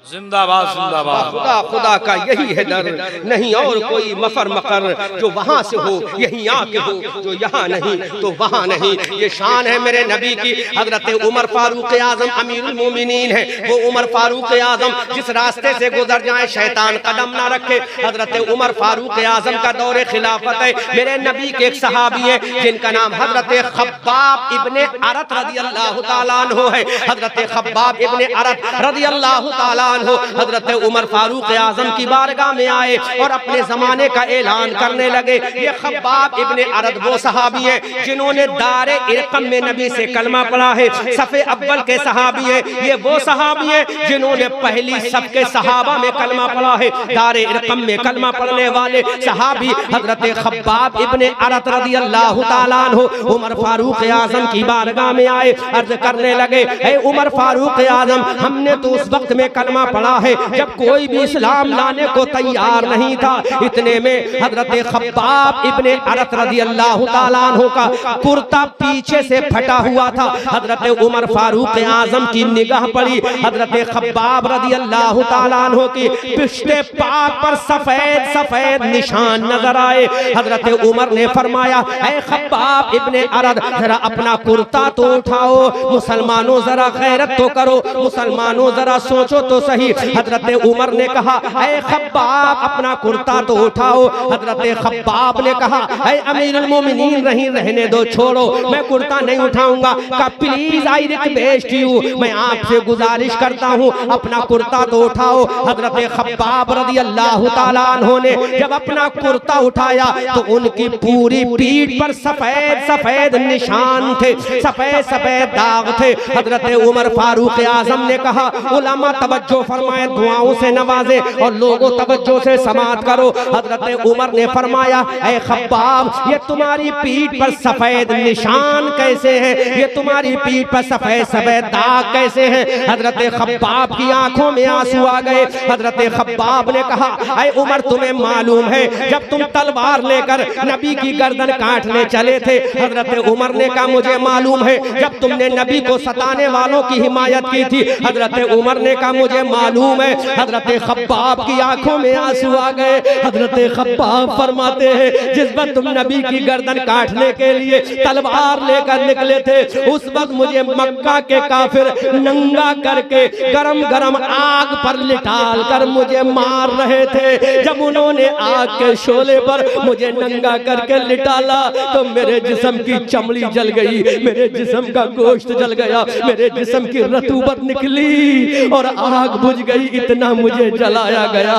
जिंदाबाद जिंदाबाद। खुदा खुदा का यही है डर, नहीं और कोई मफर मकर जो वहां से हो, यही आके हो, जो यहाँ नहीं तो वहां नहीं। ये शान है मेरे नबी की। हजरत उमर फारूक आजम अमीरुल मोमिनीन है। वो उमर फारूक आजम जिस रास्ते से गुजर जाए शैतान कदम ना रखे। हजरत उमर फारूक आजम का दौरे खिलाफत है। मेरे नबी के एक सहाबी है जिनका नाम हजरत खब्बाब इब्ने अरत रदियल्लाहु ताला अन्हु है। हजरत खब्बाब इब्ने अरत रदियल्लाहु ताला हो हजरत उमर फारूक आजम की बारगाह में आए और अपने जमाने का ऐलान करने लगे। ये खब्बाब इब्ने अरद वो सहाबी है जिन्होंने दारे इरकम में नबी से कलमा पढ़ा है, सफ़े अव्वल के सहाबी है। ये वो सहाबी है जिन्होंने पहली सबके सहाबा में कलमा पढ़ा है। दारे इरकम में कलमा पढ़ने वाले सहाबी हजरत खब्बाब इब्ने अरद रदियल्लाहु ताला अन्हु उमर फारूक आजम की बारगाह में आए, अर्ज करने लगे, ए उमर फारूक आजम, हमने तो उस वक्त में कलमा पढ़ा है जब कोई भी इस्लाम लाने को तैयार नहीं था। इतने में हजरत खब्बाब इब्ने अरत रदियल्लाहु ताला अन्हु का कुर्ता पीछे से फटा हुआ था। हजरत उमर फारूक आजम की निगाह पड़ी, हजरत खब्बाब रदियल्लाहु ताला अन्हु की पिश्ते पाक पर सफेद सफेद निशान नजर आए। हजरत उमर ने फरमाया, ऐ खब्बाब इब्ने अरद, जरा अपना कुर्ता तो उठाओ, मुसलमानों जरा गैरत तो करो, मुसलमानों जरा सोचो तो सही। हजरत उमर ने कहा, ऐ खब्बाब अपना कुर्ता तो उठाओ। हजरत खब्बाब ने कहा, ऐ अमीरुल मोमिनीन नहीं रहने दो, छोड़ो, मैं कुर्ता नहीं उठाऊंगा। कहा प्लीज आई रिक्वेस्ट यू, मैं आपसे गुजारिश करता हूँ अपना कुर्ता तो उठाओ। हजरत खब्बाब रदियल्लाहु ताला अन्हु ने जब अपना कुर्ता उठाया तो उनकी पूरी पीठ पर सफेद सफेद निशान थे, सफेद सफेद दाग थे। हजरत उमर फारूक आजम ने कहा, उलमा तवज्जो फरमाए, दुआओं से नवाजे और लोगों तवज्जो से समात करो। हजरत उमर ने फरमाया, ऐ खब्बाब, ये तुम्हारी पीठ पर सफेद निशान कैसे है, ये तुम्हारी पीठ पर सफेद सफेद दाग कैसे हैं? हजरत खब्बाब की आंखों में आंसू आ गए। हजरत खब्बाब ने कहा, ऐ उमर, तुम्हें मालूम है जब तुम तलवार लेकर नबी की गर्दन काटने चले थे? हजरत उमर ने कहा, मुझे मालूम है जब तुमने नबी को सताने वालों की हिमायत की थी। हजरत उमर ने कहा, मुझे मालूम है। हजरत खब्बाब की आंखों में आंसू आ गए। हजरत खब्बाब फरमाते हैं जिस वक्त तुम नबी की गर्दन काटने के लिए तलवार लेकर निकले थे, उस वक्त मुझे मक्का के काफिर नंगा करके गरम गरम आग पर लिटाल कर मुझे मार रहे थे। जब उन्होंने आग के शोले पर मुझे नंगा करके लिटाला तो मेरे जिस्म की चमड़ी जल गई, मेरे जिस्म का गोश्त जल गया, मेरे जिस्म की रतूबत निकली और आग बुझ गई। इतना मुझे जलाया गया।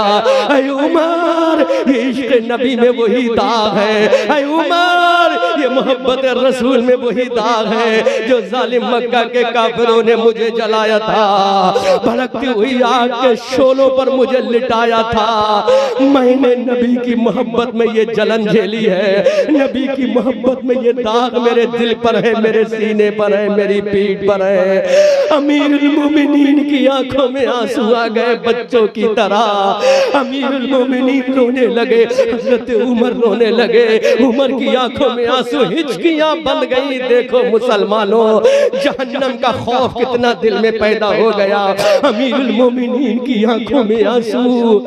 ऐ उमर, ये इश्क नबी में वही दाग है। ऐ उमर, ये मोहब्बत रसूल में वही दाग है जो जालिम मक्का के काफिरों ने मुझे जलाया था, भड़कती हुई आग के शोलों पर मुझे लिटाया था। मैंने नबी की मोहब्बत में ये जलन झेली है, नबी की मोहब्बत में ये दाग मेरे दिल पर है, मेरे सीने पर है, मेरी पीठ पर है। अमीरुल मोमिनीन की आंखों में आंसू आ गए बच्चों की तरह। अमीरुल मोमिनीन रोने लगे, हजरत उमर रोने लगे। उमर की आंखों में आंसू, हिचकियां बन गई। देखो मुसलमानों, जहन्नम का खौफ कितना दिल में पैदा हो गया। अमीरुल मोमिनीन की आंखों में आंसू,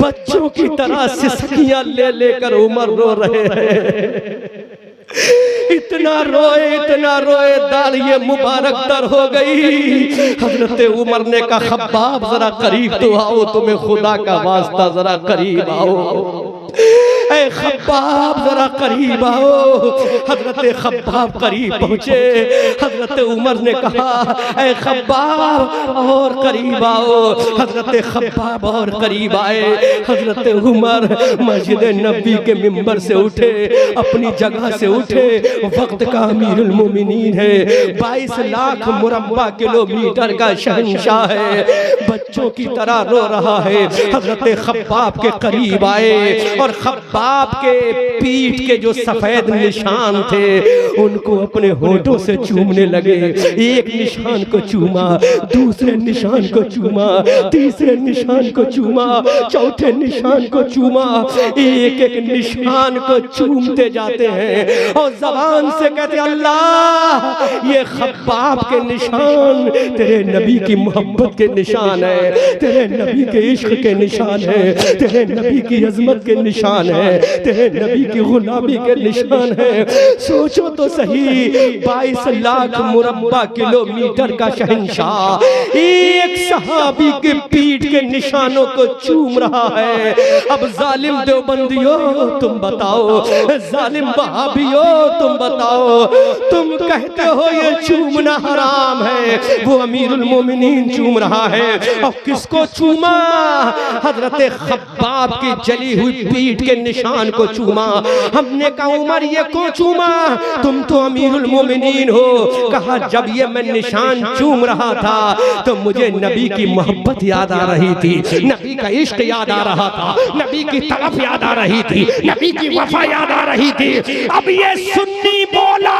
बच्चों की तरह सिसकियां ले लेकर उमर रो रहे हैं। इतना रोए दाल ये मुबारक तर हो गई। हजरत उमर ने कहा खब्बाब जरा करीब तो आओ, तुम्हें खुदा का वास्ता जरा करीब आओ। ऐ खब्बाब जरा करीब आओ। हजरत खब्बाब करीब पहुंचे। हजरत उमर ने कहा ऐ खब्बाब और करीब आओ। हजरत खब्बाब और करीब आए। हजरत उमर मस्जिद नबी के मिंबर से उठे, अपनी जगह से उठे। वक्त का अमीरुल मोमिनीन है, 22 लाख मुरब्बा किलोमीटर का शहंशाह है, बच्चों की तरह रो रहा है। हजरत खब्बाब के करीब आए और खब्बाब के पीठ के जो सफेद निशान थे उनको अपने होठों से चूमने लगे। एक निशान को चूमा, दूसरे निशान को चूमा, तीसरे निशान को चूमा, चौथे निशान को चूमा। एक एक निशान को चूमते जाते हैं और जबान से कहते अल्लाह, ये खब्बाब के निशान तेरे नबी की मोहब्बत के निशान है, तेरे नबी के इश्क के निशान है, तेरे नबी की अजमत के निशान है, तेरे नबी की गुलामी के निशान है। सोचो तो सही, 22 लाख मुरब्बा किलोमीटर का शहंशाह एक सहाबी के पीठ के निशानों को चूम रहा है। अब जालिम देवबंदियों तुम बताओ, जालिम वहाबियों तुम बताओ, तुम कहते हो ये चूमना हराम है, वो अमीरुल मोमिनीन चूम रहा है। और किसको चूमा? हजरत खब्बाब की जली हुई पीठ के निशान को चूमा। हमने कहा उमर ये क्यों चूमा? तुम तो अमीरुल मोमिनीन हो। कहा जब ये मैं निशान चूम रहा था तो मुझे नबी की मोहब्बत याद आ रही थी, नबी का इश्क याद आ रहा था, नबी की तरफ याद आ रही थी, नबी की वफा याद आ रही थी। अब ये सुन्नी बोला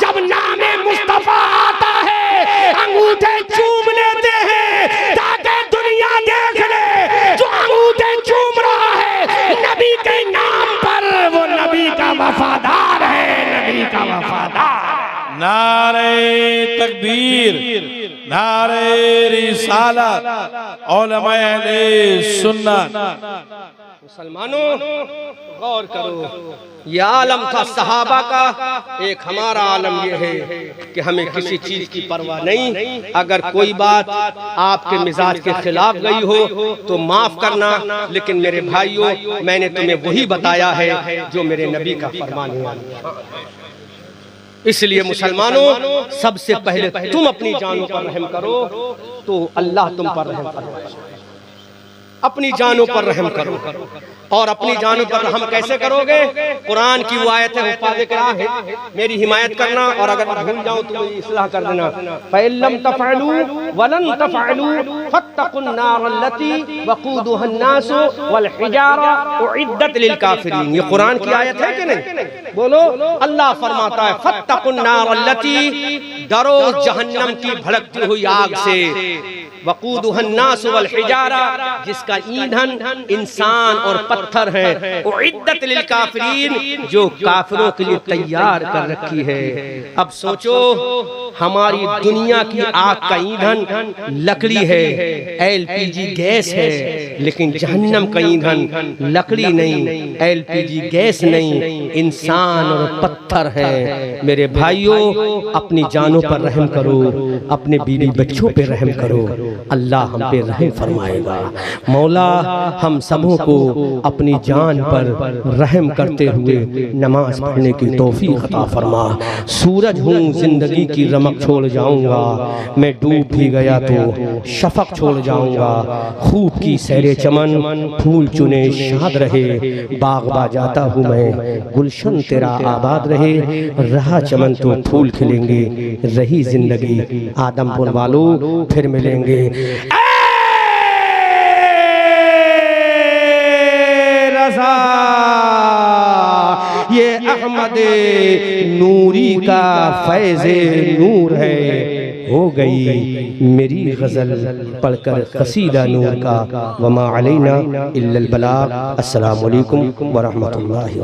जब नामे मुस्तफा आता है अंगूठे चूम लेते हैं ताकि दुनिया देख ले जो अंगूठे चूम रहा है नबी के नाम पर, वो नबी का वफादार है, नबी का वफादार। नारे तकबीर, नारे रिसालत, उलमाए अहले सुन्नत। मुसलमानों गौर करो, यह आलम था सहाबा का, एक हमारा आलम यह है कि हमें किसी चीज की परवाह नहीं। अगर कोई बात आपके मिजाज के खिलाफ गई हो तो माफ करना, लेकिन मेरे भाइयों मैंने तुम्हें वही बताया है जो मेरे नबी का फरमान है। इसलिए मुसलमानों सबसे पहले तुम अपनी जानों पर रहम करो तो अल्लाह तुम पर रहम करेगा। अपनी जानों पर रहम करो। और अपनी जानों पर रहम कैसे करोगे? कुरान की वो आयत है, हुफ़ाज़े क़ुरान है, मेरी हिमायत करना और अगर भूल जाऊं तो इस्लाह कर देना। फ़इल्लम तफ़अलू वलन तफ़अलू फ़त्तक़ुन नार अल्लती वक़ूदुहा अन्नासु वल हिजारा उइद्दत लिल काफ़िरीन। ये कुरान की आयत है कि नहीं? बोलो। अल्लाह फरमाता है फ़त्तक़ुन नार अल्लती, डरो जहन्नम की भड़कती हुई आग से, वक़ूदुहन्नास वल हिजारा, जिसका ईंधन इंसान और पत्थर है, उइद्दत लिल काफिरीन, जो काफिरों के लिए तैयार कर रखी है। अब सोचो, हमारी दुनिया की आग का ईंधन लकड़ी है, एलपीजी गैस है, लेकिन जहन्नम का ईंधन लकड़ी नहीं, एलपीजी गैस नहीं, इंसान और पत्थर है। मेरे भाइयों, अपनी जानों पर रहम करो, अपने बीवी बच्चों पे रहम करो, अल्लाह हम पे रहम फरमाएगा। मौला हम सबों को अपनी जान पर रहम करते हुए नमाज पढ़ने की तौफीक अता फरमा। सूरज हूँ, जिंदगी की रमक छोड़ जाऊंगा, मैं डूब भी गया तो शफक छोड़ जाऊंगा। खूब की सैरे चमन, फूल चुने शाद रहे, बागबा जाता हूँ मैं, गुलशन तेरा आबाद रहे। रहा चमन तो फूल खिलेंगे, रही जिंदगी आदमपुर वालों फिर मिलेंगे। रज़ा ये अहमद नूरी का फैज़े नूर है, हो गई मेरी गजल पढ़कर कसीदा नूर का। वमा अलैना इल्लल बलाग। अस्सलामु अलैकुम व रहमतुल्लाहि।